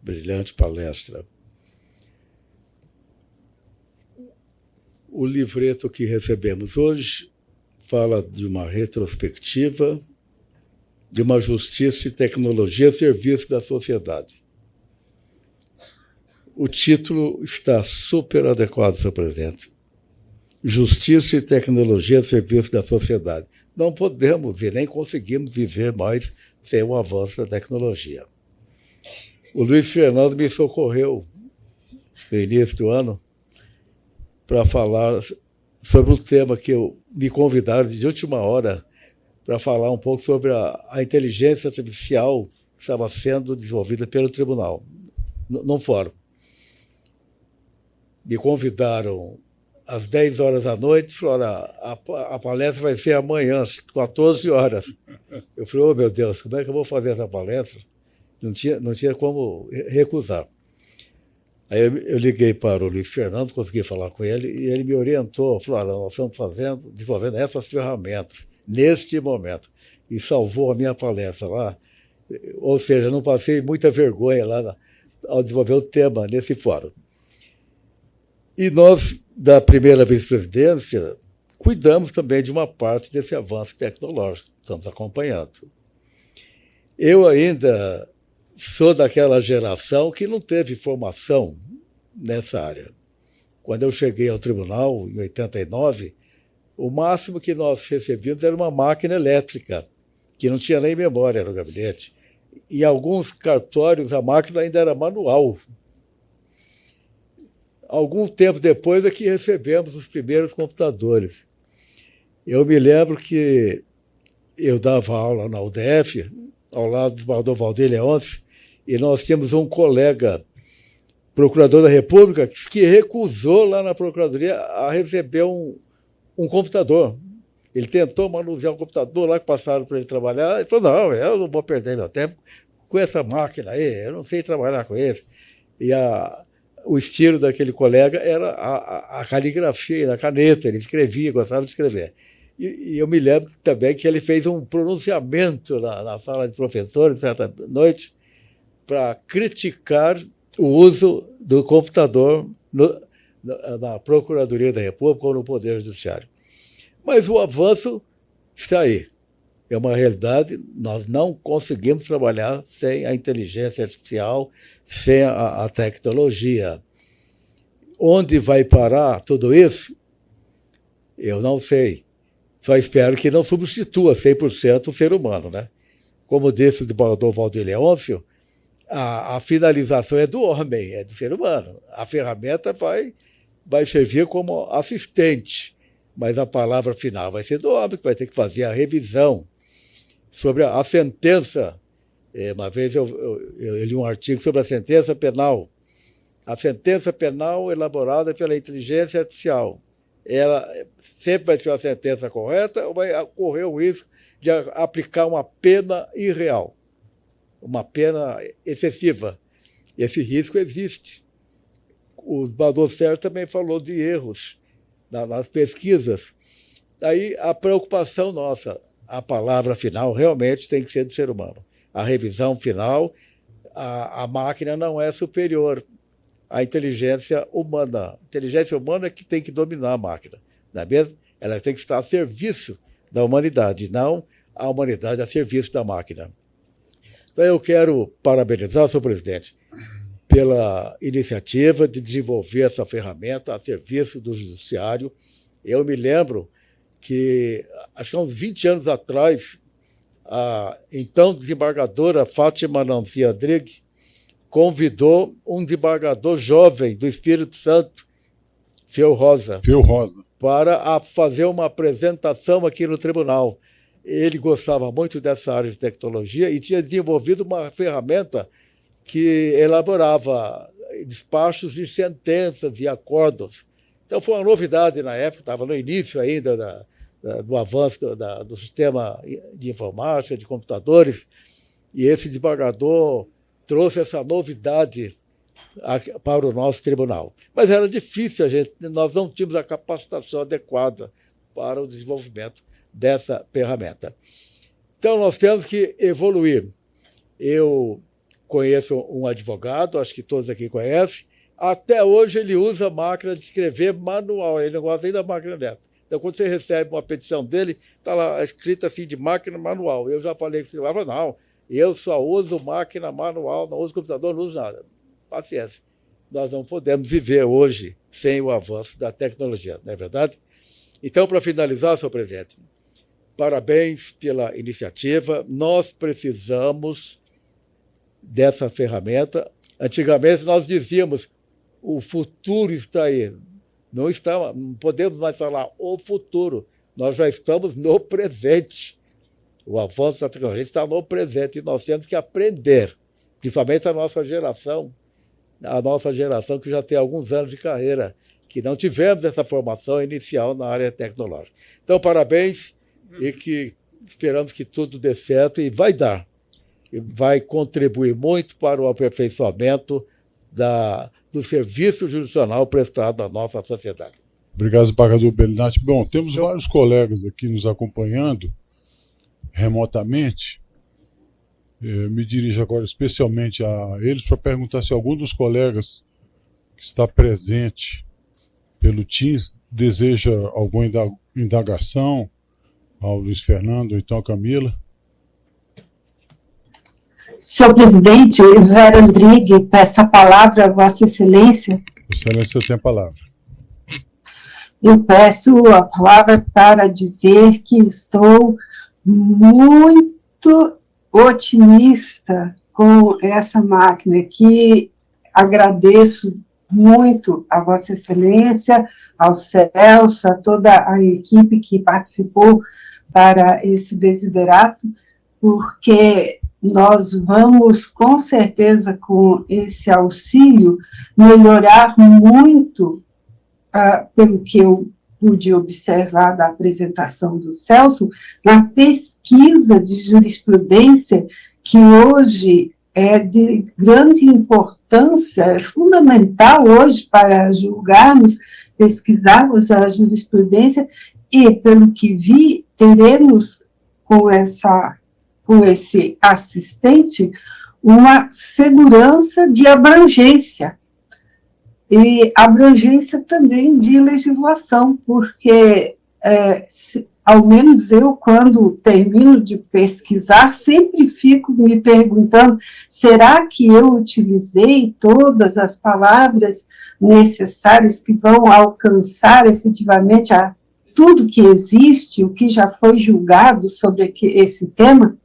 Speaker 10: brilhante palestra. O livreto que recebemos hoje fala de uma retrospectiva de uma justiça e tecnologia a serviço da sociedade. O título está super adequado, senhor presidente. Justiça e tecnologia a serviço da sociedade. Não podemos e nem conseguimos viver mais sem o avanço da tecnologia. O Luiz Fernando me socorreu no início do ano para falar sobre um tema que me convidaram de última hora para falar um pouco sobre a inteligência artificial que estava sendo desenvolvida pelo tribunal, num fórum. Me convidaram às 10 horas da noite, falaram, a palestra vai ser amanhã, às 14 horas. Eu falei, oh, meu Deus, como é que eu vou fazer essa palestra? Não tinha como recusar. Aí eu liguei para o Luiz Fernando, consegui falar com ele, e ele me orientou, falou, nós estamos desenvolvendo essas ferramentas, neste momento, e salvou a minha palestra lá. Ou seja, não passei muita vergonha lá ao desenvolver o tema nesse fórum. E nós, da primeira vice-presidência, cuidamos também de uma parte desse avanço tecnológico, estamos acompanhando. Eu ainda sou daquela geração que não teve formação nessa área. Quando eu cheguei ao tribunal, em 89, o máximo que nós recebíamos era uma máquina elétrica, que não tinha nem memória no gabinete. Em alguns cartórios, a máquina ainda era manual. Algum tempo depois é que recebemos os primeiros computadores. Eu me lembro que eu dava aula na UDF, ao lado do Baldo Valdir Leôncio, e nós tínhamos um colega, procurador da República, que recusou lá na Procuradoria a receber um computador. Ele tentou manusear um computador lá que passaram para ele trabalhar, e falou, não, eu não vou perder meu tempo com essa máquina aí, eu não sei trabalhar com isso. E o estilo daquele colega era a caligrafia, a caneta, ele escrevia, gostava de escrever. E eu me lembro também que ele fez um pronunciamento na sala de professores, certa noite, para criticar o uso do computador na Procuradoria da República ou no Poder Judiciário. Mas o avanço está aí. É uma realidade, nós não conseguimos trabalhar sem a inteligência artificial, sem a tecnologia. Onde vai parar tudo isso? Eu não sei. Só espero que não substitua 100% o ser humano, né? como disse o desembargador Valdir Leôncio, a finalização é do homem, é do ser humano. A ferramenta vai servir como assistente, mas a palavra final vai ser do homem, que vai ter que fazer a revisão sobre a sentença. Uma vez eu li um artigo sobre a sentença penal. A sentença penal elaborada pela inteligência artificial, ela sempre vai ser uma sentença correta ou vai ocorrer o risco de aplicar uma pena irreal, uma pena excessiva? Esse risco existe. O desembargador Sérgio também falou de erros nas pesquisas. Aí a preocupação nossa, a palavra final realmente tem que ser do ser humano. A revisão final, a máquina não é superior à inteligência humana. A inteligência humana é que tem que dominar a máquina, não é mesmo? Ela tem que estar a serviço da humanidade, não a humanidade a serviço da máquina. Então eu quero parabenizar o senhor presidente pela iniciativa de desenvolver essa ferramenta a serviço do judiciário. Eu me lembro que, acho que há uns 20 anos atrás, a então desembargadora Fátima Nancy Adrigue convidou um desembargador jovem do Espírito Santo, Fiel Rosa, para fazer uma apresentação aqui no tribunal. Ele gostava muito dessa área de tecnologia e tinha desenvolvido uma ferramenta que elaborava despachos de sentenças e acordos. Então foi uma novidade na época, estava no início ainda do avanço do sistema de informática, de computadores, e esse desembargador trouxe essa novidade para o nosso tribunal. Mas era difícil, nós não tínhamos a capacitação adequada para o desenvolvimento dessa ferramenta. Então, nós temos que evoluir. Eu conheço um advogado, acho que todos aqui conhecem, até hoje ele usa máquina de escrever manual, ele não gosta nem da máquina neta. Então, quando você recebe uma petição dele, está lá escrita assim de máquina manual. Eu já falei que ele falou, não, eu só uso máquina manual, não uso computador, não uso nada. Paciência. Nós não podemos viver hoje sem o avanço da tecnologia, não é verdade? Então, para finalizar, senhor presidente, parabéns pela iniciativa. Nós precisamos dessa ferramenta. Antigamente, nós dizíamos, o futuro está aí. Não podemos mais falar o futuro. Nós já estamos no presente. O avanço da tecnologia está no presente e nós temos que aprender, principalmente a nossa geração que já tem alguns anos de carreira, que não tivemos essa formação inicial na área tecnológica. Então, parabéns e que esperamos que tudo dê certo e vai dar. E vai contribuir muito para o aperfeiçoamento do serviço jurisdicional prestado à nossa sociedade.
Speaker 1: Obrigado, desembargador Bellinati. Bom, temos vários colegas aqui nos acompanhando remotamente. Me dirijo agora especialmente a eles para perguntar se algum dos colegas que está presente pelo Teams deseja alguma indagação ao Luiz Fernando ou então a Camila.
Speaker 11: Senhor presidente, Vera Andrigue, peço a palavra a Vossa Excelência.
Speaker 1: Excelência, tem a palavra.
Speaker 11: Eu peço a palavra para dizer que estou muito otimista com essa máquina, que agradeço muito a Vossa Excelência, ao Celso, a toda a equipe que participou para esse desiderato, porque nós vamos, com certeza, com esse auxílio, melhorar muito, pelo que eu pude observar da apresentação do Celso, na pesquisa de jurisprudência, que hoje é de grande importância, é fundamental hoje para julgarmos, pesquisarmos a jurisprudência, e, pelo que vi, teremos com esse assistente uma segurança de abrangência, e abrangência também de legislação, porque, ao menos eu, quando termino de pesquisar, sempre fico me perguntando, será que eu utilizei todas as palavras necessárias que vão alcançar efetivamente tudo que existe, o que já foi julgado sobre esse tema?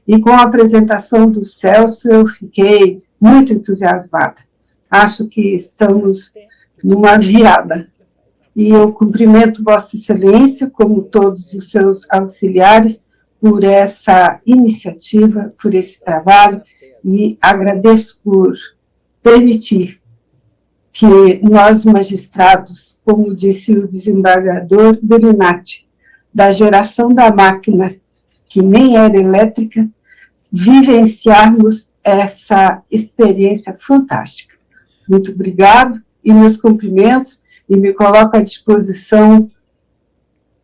Speaker 11: E com a apresentação do Celso, eu fiquei muito entusiasmada. Acho que estamos numa virada. E eu cumprimento Vossa Excelência, como todos os seus auxiliares, por essa iniciativa, por esse trabalho, e agradeço por permitir que nós, magistrados, como disse o desembargador Belinati, da geração da máquina, que nem era elétrica, vivenciarmos essa experiência fantástica. Muito obrigado e meus cumprimentos, e me coloco à disposição,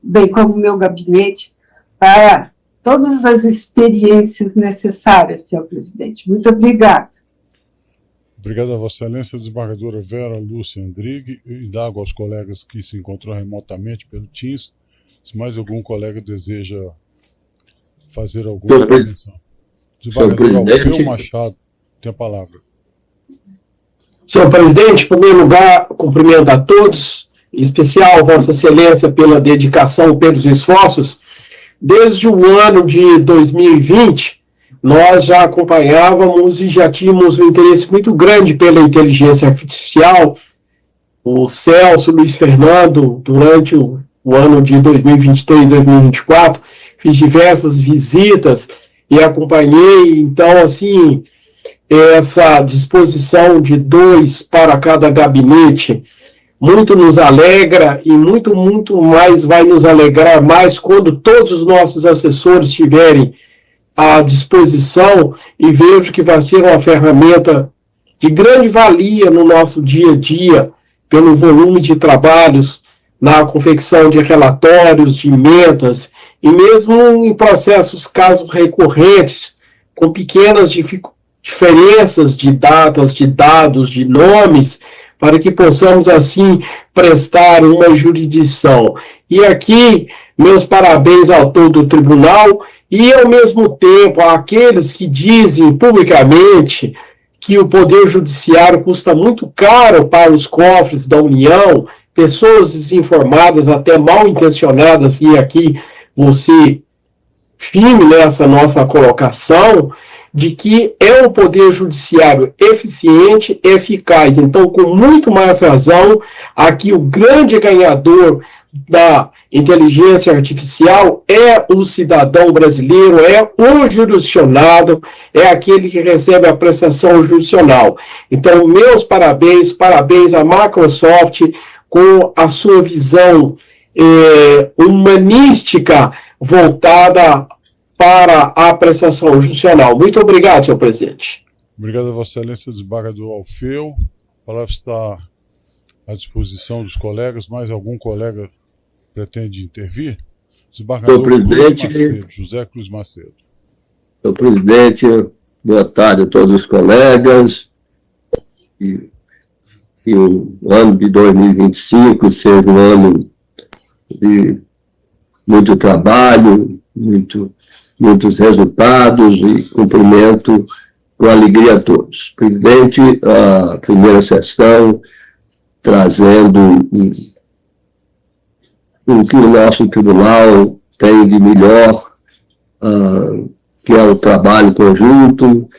Speaker 11: bem como meu gabinete, para todas as experiências necessárias, senhor presidente. Muito obrigado.
Speaker 1: Obrigado a Vossa Excelência, a desembargadora Vera Lúcia Andrighi, e indago aos colegas que se encontram remotamente pelo Teams, se mais algum colega deseja fazer alguma intervenção. Desembargador Alfeu Machado tem a palavra.
Speaker 12: Senhor presidente, em primeiro lugar, cumprimento a todos, em especial Vossa Excelência pela dedicação, pelos esforços. Desde o ano de 2020, nós já acompanhávamos e já tínhamos um interesse muito grande pela inteligência artificial. O Celso, Luiz Fernando, durante o ano de 2023 e 2024, fiz diversas visitas e acompanhei, então, assim, essa disposição de 2 para cada gabinete muito nos alegra e muito mais vai nos alegrar mais quando todos os nossos assessores estiverem à disposição, e vejo que vai ser uma ferramenta de grande valia no nosso dia a dia, pelo volume de trabalhos na confecção de relatórios, de emendas, e mesmo em processos, casos recorrentes, com pequenas diferenças de datas, de dados, de nomes, para que possamos, assim, prestar uma jurisdição. E aqui, meus parabéns ao todo o tribunal, e, ao mesmo tempo, àqueles que dizem publicamente que o Poder Judiciário custa muito caro para os cofres da União, pessoas desinformadas, até mal intencionadas, e aqui você firme nessa nossa colocação, de que é um Poder Judiciário eficiente, eficaz. Então, com muito mais razão, aqui o grande ganhador da inteligência artificial é o cidadão brasileiro, é o jurisdicionado, é aquele que recebe a prestação jurisdicional. Então, meus parabéns à Microsoft com a sua visão humanística voltada para a prestação judicial. Muito obrigado, senhor presidente.
Speaker 1: Obrigado a Vossa Excelência, desembargador Alfeu. A palavra está à disposição dos colegas. Mais algum colega pretende intervir? Desembargador José Cruz Macedo.
Speaker 13: Senhor presidente, boa tarde a todos os colegas. E o ano de 2025 seja um ano de muito trabalho, muitos resultados, e cumprimento com alegria a todos. Presidente, a primeira sessão trazendo o que o nosso tribunal tem de melhor, que é o trabalho conjunto,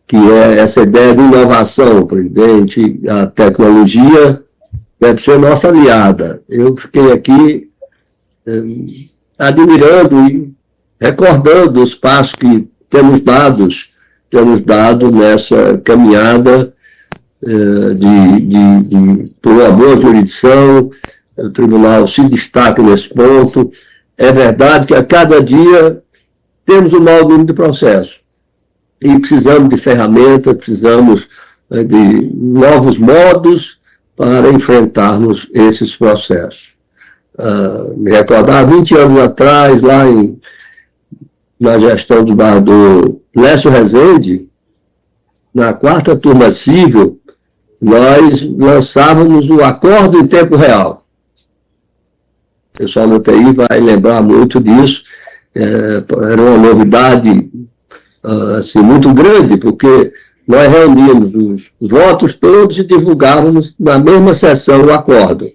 Speaker 13: que é essa ideia de inovação, presidente. A tecnologia deve ser nossa aliada. Eu fiquei aqui admirando e recordando os passos que temos dado nessa caminhada por uma boa jurisdição. O tribunal se destaca nesse ponto. É verdade que a cada dia temos um maior número de processos e precisamos de ferramentas, precisamos de novos modos para enfrentarmos esses processos. Me recordar, 20 anos atrás, na gestão do desembargador Lécio Rezende, na 4ª turma civil, nós lançávamos o acordo em tempo real. O pessoal da TI vai lembrar muito disso. Era uma novidade assim, muito grande, porque nós reuníamos os votos todos e divulgávamos na mesma sessão o acordo.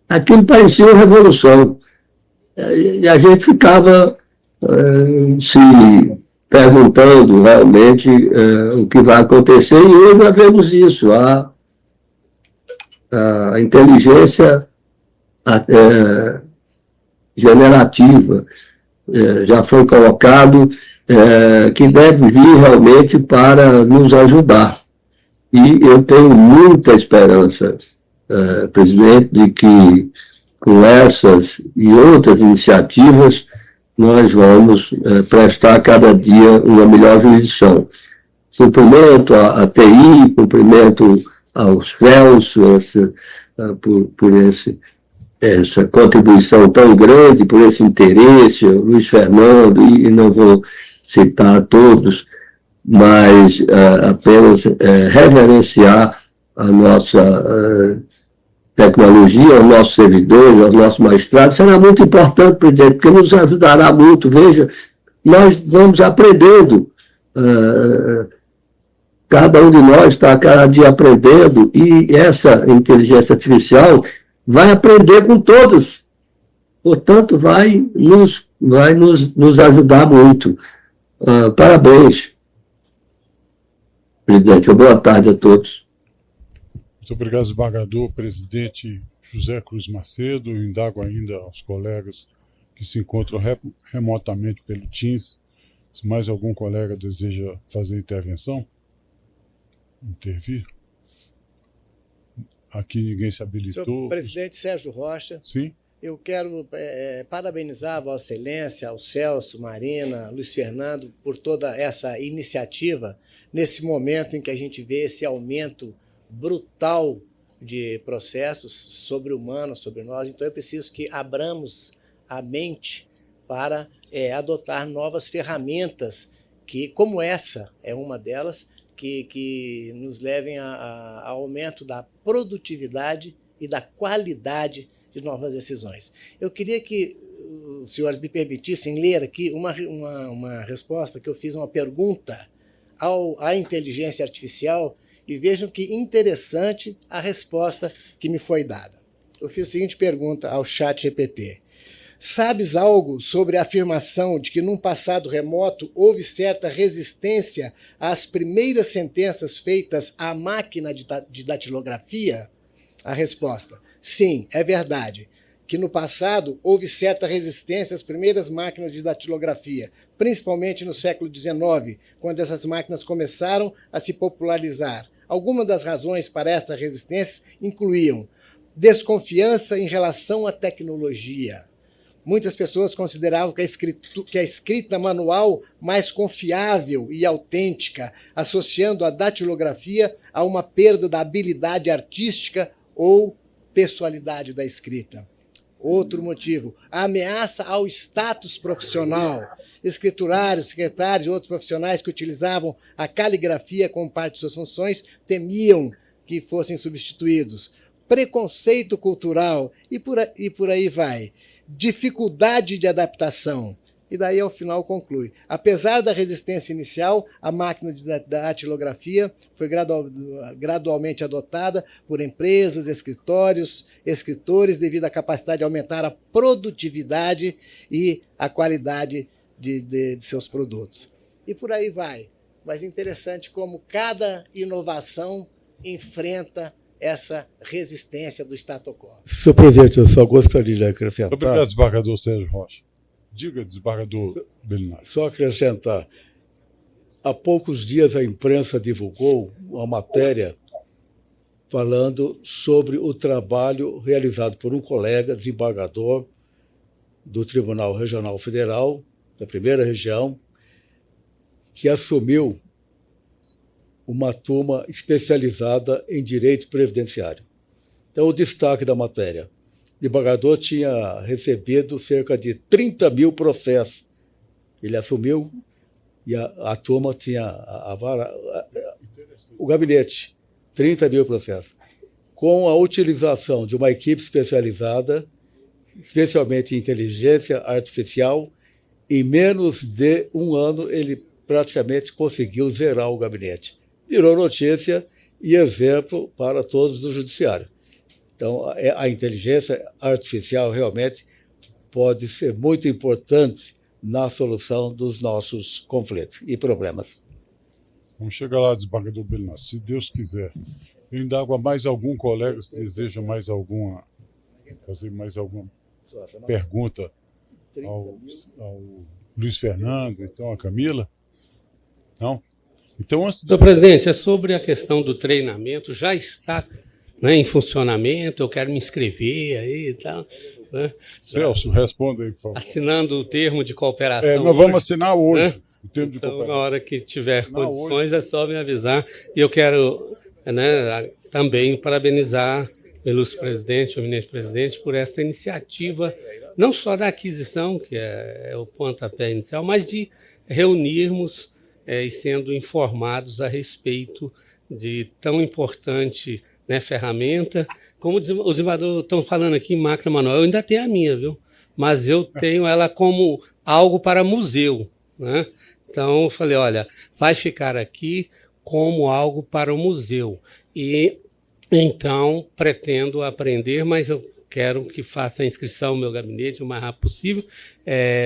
Speaker 13: Aquilo parecia uma revolução. E a gente ficava se perguntando realmente o que vai acontecer, e hoje nós vemos isso, a inteligência generativa já foi colocado, que deve vir realmente para nos ajudar. E eu tenho muita esperança, presidente, de que com essas e outras iniciativas nós vamos prestar cada dia uma melhor jurisdição. Cumprimento a TI, cumprimento aos Celso por essa contribuição tão grande, por esse interesse, o Luiz Fernando, e não vou citar todos, mas apenas reverenciar a nossa tecnologia, aos nossos servidores, aos nossos magistrados. Será muito importante, presidente, porque nos ajudará muito. Veja, nós vamos aprendendo, cada um de nós está cada dia aprendendo, e essa inteligência artificial vai aprender com todos. Portanto, vai nos ajudar muito. Parabéns, presidente. Boa tarde a todos.
Speaker 1: Muito obrigado, desembargador, presidente José Cruz Macedo. Eu indago ainda aos colegas que se encontram remotamente pelo Teams, se mais algum colega deseja fazer intervenção, intervir. Aqui ninguém se habilitou.
Speaker 5: Senhor presidente Sérgio Rocha.
Speaker 1: Sim.
Speaker 5: Eu quero parabenizar a Vossa Excelência, ao Celso, Marina, Luiz Fernando, por toda essa iniciativa, nesse momento em que a gente vê esse aumento brutal de processos sobre-humanos, sobre nós. Então, eu preciso que abramos a mente para adotar novas ferramentas, que, como essa é uma delas, que nos levem a aumento da produtividade e da qualidade de novas decisões. Eu queria que os senhores me permitissem ler aqui uma resposta, que eu fiz uma pergunta à inteligência artificial, e vejam que interessante a resposta que me foi dada. Eu fiz a seguinte pergunta ao ChatGPT: sabes algo sobre a afirmação de que num passado remoto houve certa resistência às primeiras sentenças feitas à máquina de datilografia? A resposta: sim, é verdade, que no passado houve certa resistência às primeiras máquinas de datilografia, principalmente no século XIX, quando essas máquinas começaram a se popularizar. Algumas das razões para essa resistência incluíam desconfiança em relação à tecnologia. Muitas pessoas consideravam que a escrita manual mais confiável e autêntica, associando a datilografia a uma perda da habilidade artística ou pessoalidade da escrita. Outro motivo, a ameaça ao status profissional. Escriturários, secretários e outros profissionais que utilizavam a caligrafia como parte de suas funções temiam que fossem substituídos. Preconceito cultural e por aí vai. Dificuldade de adaptação. E daí, ao final, conclui: apesar da resistência inicial, a máquina de datilografia foi gradualmente adotada por empresas, escritórios, escritores, devido à capacidade de aumentar a produtividade e a qualidade de seus produtos. E por aí vai. Mas interessante como cada inovação enfrenta essa resistência do status quo.
Speaker 10: Senhor presidente, eu só gostaria de acrescentar...
Speaker 1: Obrigado, desembargador Sérgio Rocha. Diga, desembargador Belinati.
Speaker 10: Só acrescentar. Há poucos dias a imprensa divulgou uma matéria falando sobre o trabalho realizado por um colega desembargador do Tribunal Regional Federal, da primeira região, que assumiu uma turma especializada em direito previdenciário. Então, o destaque da matéria: o desembargador tinha recebido cerca de 30 mil processos. Ele assumiu e a turma tinha o gabinete, 30 mil processos. Com a utilização de uma equipe especializada, especialmente em inteligência artificial, em menos de um ano ele praticamente conseguiu zerar o gabinete. Virou notícia e exemplo para todos do judiciário. Então, a inteligência artificial realmente pode ser muito importante na solução dos nossos conflitos e problemas.
Speaker 1: Vamos chegar lá, desembargador Belinário, se Deus quiser. Eu indago a mais algum colega se deseja fazer mais alguma pergunta ao Luiz Fernando, então a Camila? Não? Então,
Speaker 8: Senhor presidente, é sobre a questão do treinamento, já está, né, em funcionamento, eu quero me inscrever aí e tal. Né?
Speaker 1: Celso, responda aí, por favor.
Speaker 8: Assinando o termo de cooperação.
Speaker 1: Nós vamos assinar hoje,
Speaker 8: né?
Speaker 1: o termo de cooperação.
Speaker 8: Na hora que tiver condições, é só me avisar. E eu quero, né, também parabenizar o ilustre presidente, o eminente presidente, por esta iniciativa, não só da aquisição, que é o pontapé inicial, mas de reunirmos e sendo informados a respeito de tão importante, né, ferramenta. Como os desembargadores estão falando aqui em máquina manual, eu ainda tenho a minha, viu? Mas eu tenho ela como algo para museu, né? Então, eu falei, olha, vai ficar aqui como algo para o museu. E, então, pretendo aprender, mas eu quero que faça a inscrição no meu gabinete o mais rápido possível,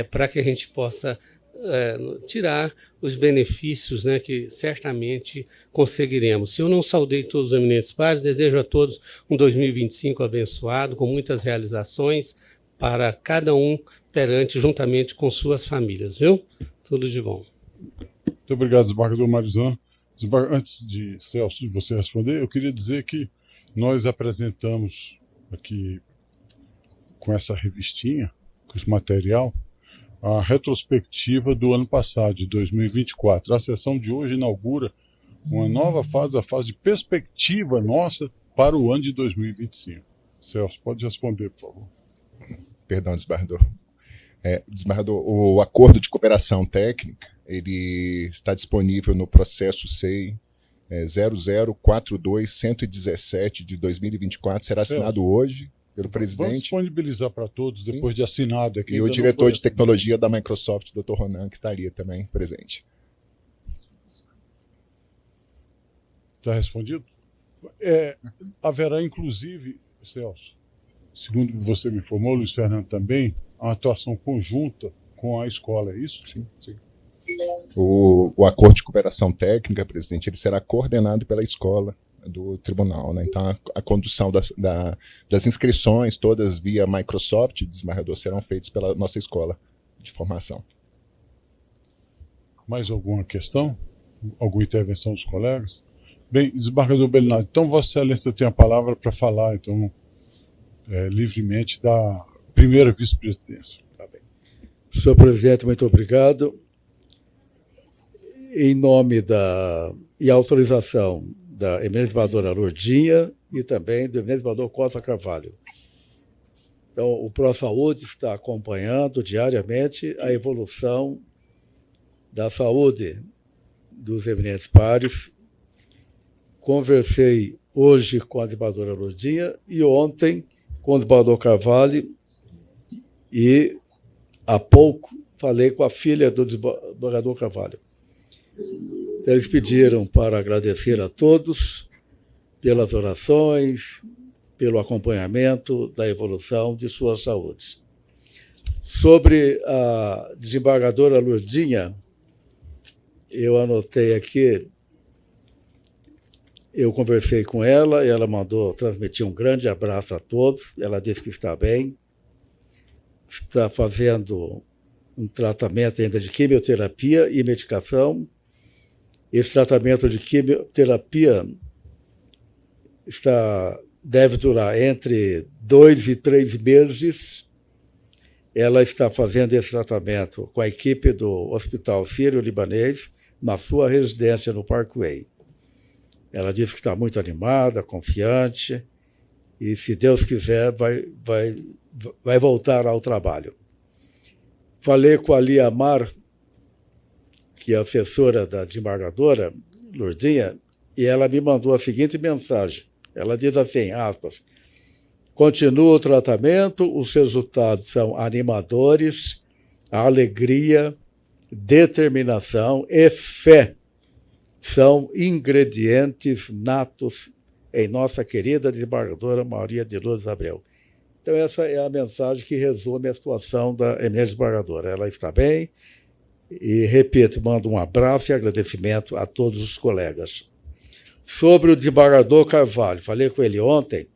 Speaker 8: para que a gente possa tirar os benefícios, né, que certamente conseguiremos. Se eu não saudei todos os eminentes pares, desejo a todos um 2025 abençoado, com muitas realizações para cada um juntamente com suas famílias, viu? Tudo de bom.
Speaker 1: Muito obrigado, desembargador Marizano. Antes de Celso, de você responder, eu queria dizer que nós apresentamos aqui com essa revistinha, com esse material, a retrospectiva do ano passado, de 2024. A sessão de hoje inaugura uma nova fase, a fase de perspectiva nossa para o ano de 2025. Celso, pode responder, por favor.
Speaker 14: Perdão, desembargador. Desembargador, o acordo de cooperação técnica, ele está disponível no processo SEI 0042117 de 2024, será assinado hoje pelo presidente.
Speaker 1: Vamos disponibilizar para todos depois de assinado.
Speaker 14: E o diretor de tecnologia da Microsoft, Dr. Ronan, que estaria também presente.
Speaker 1: Está respondido? Haverá, inclusive, Celso, segundo você me informou, Luiz Fernando também, uma atuação conjunta com a escola, é isso?
Speaker 14: Sim, sim. O acordo de cooperação técnica, presidente, ele será coordenado pela escola do tribunal, né? Então a condução das inscrições todas via Microsoft, desembargador, serão feitas pela nossa escola de formação.
Speaker 1: Mais alguma questão? Alguma intervenção dos colegas? Bem, desembargador Belinário, então Vossa Excelência tem a palavra para falar, então, livremente da primeira vice-presidência.
Speaker 10: Tá bem. Senhor presidente, muito obrigado. Em nome e autorização da eminente desembargadora Lourdinha e também do eminente desembargador Costa Carvalho. Então, o ProSaúde está acompanhando diariamente a evolução da saúde dos eminentes pares. Conversei hoje com a desembargadora Lourdinha e ontem com o desembargador Carvalho e há pouco falei com a filha do desembargador Carvalho. Eles pediram para agradecer a todos pelas orações, pelo acompanhamento da evolução de suas saúdes. Sobre a desembargadora Lourdinha, eu anotei aqui, eu conversei com ela e ela mandou transmitir um grande abraço a todos. Ela disse que está bem, está fazendo um tratamento ainda de quimioterapia e medicação. Esse tratamento de quimioterapia deve durar entre 2 e 3 meses. Ela está fazendo esse tratamento com a equipe do Hospital Sírio-Libanês na sua residência no Parkway. Ela disse que está muito animada, confiante e, se Deus quiser, vai voltar ao trabalho. Falei com a Lia Mar, que é assessora da desembargadora Lourdinha, e ela me mandou a seguinte mensagem. Ela diz assim, aspas, continua o tratamento, os resultados são animadores, a alegria, determinação e fé são ingredientes natos em nossa querida desembargadora Maria de Lourdes Abreu. Então, essa é a mensagem que resume a situação da eminente desembargadora. Ela está bem e, repito, mando um abraço e agradecimento a todos os colegas. Sobre o desembargador Carvalho, falei com ele ontem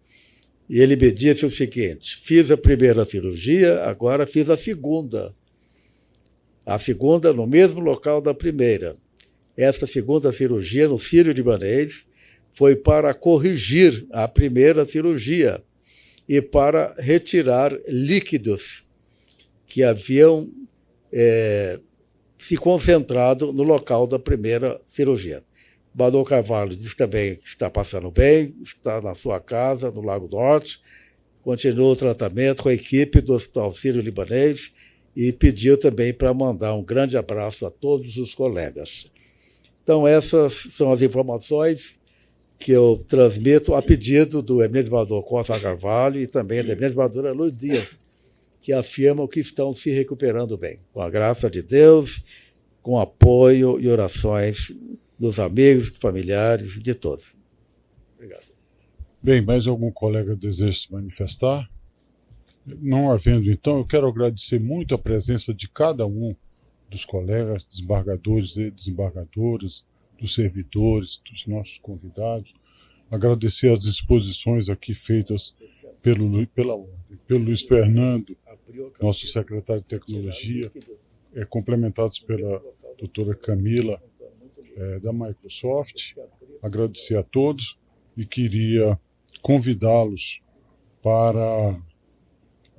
Speaker 10: e ele me disse o seguinte: fiz a primeira cirurgia, agora fiz a segunda. A segunda no mesmo local da primeira. Esta segunda cirurgia no Sírio-Libanês foi para corrigir a primeira cirurgia e para retirar líquidos que haviam se concentrado no local da primeira cirurgia. Bador Carvalho disse também que está passando bem, está na sua casa, no Lago Norte, continuou o tratamento com a equipe do Hospital Sírio-Libanês e pediu também para mandar um grande abraço a todos os colegas. Então, essas são as informações que eu transmito a pedido do eminente desembargador Costa Carvalho e também da eminente desembargadora Luz Dias, que afirmam que estão se recuperando bem, com a graça de Deus, com apoio e orações dos amigos, familiares, de todos. Obrigado.
Speaker 1: Bem, mais algum colega deseja se manifestar? Não havendo, então, eu quero agradecer muito a presença de cada um dos colegas, desembargadores e desembargadoras, dos servidores, dos nossos convidados. Agradecer as exposições aqui feitas pelo Luiz Fernando, nosso secretário de Tecnologia, complementados pela doutora Camila, da Microsoft. Agradecer a todos e queria convidá-los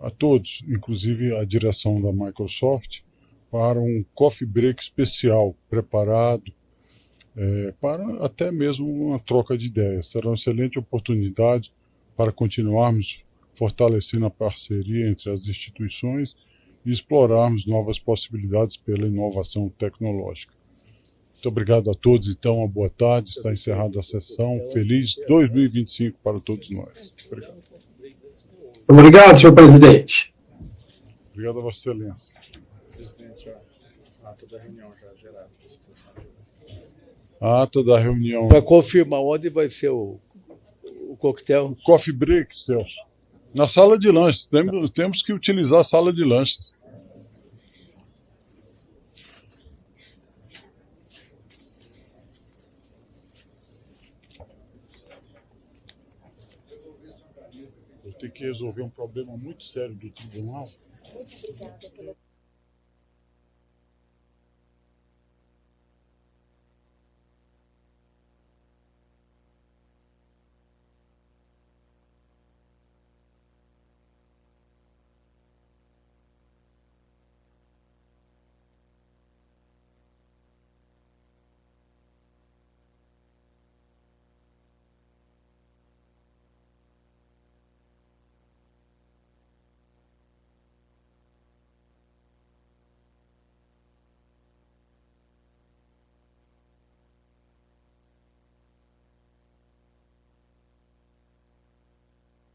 Speaker 1: a todos, inclusive a direção da Microsoft, para um coffee break especial preparado para até mesmo uma troca de ideias. Será uma excelente oportunidade para continuarmos fortalecendo a parceria entre as instituições e explorarmos novas possibilidades pela inovação tecnológica. Muito obrigado a todos, então, uma boa tarde, está encerrada a sessão. Feliz 2025 para todos nós. Obrigado.
Speaker 12: Obrigado, senhor presidente.
Speaker 1: Obrigado a Vossa Excelência.
Speaker 2: Presidente, a ata da reunião já gerada para essa sessão.
Speaker 1: A ata da reunião.
Speaker 10: Para confirmar onde vai ser o coquetel?
Speaker 1: Coffee break, Celso. Na sala de lanches. Temos que utilizar a sala de lanches. Eu tenho que resolver um problema muito sério do tribunal.
Speaker 6: Muito obrigada pela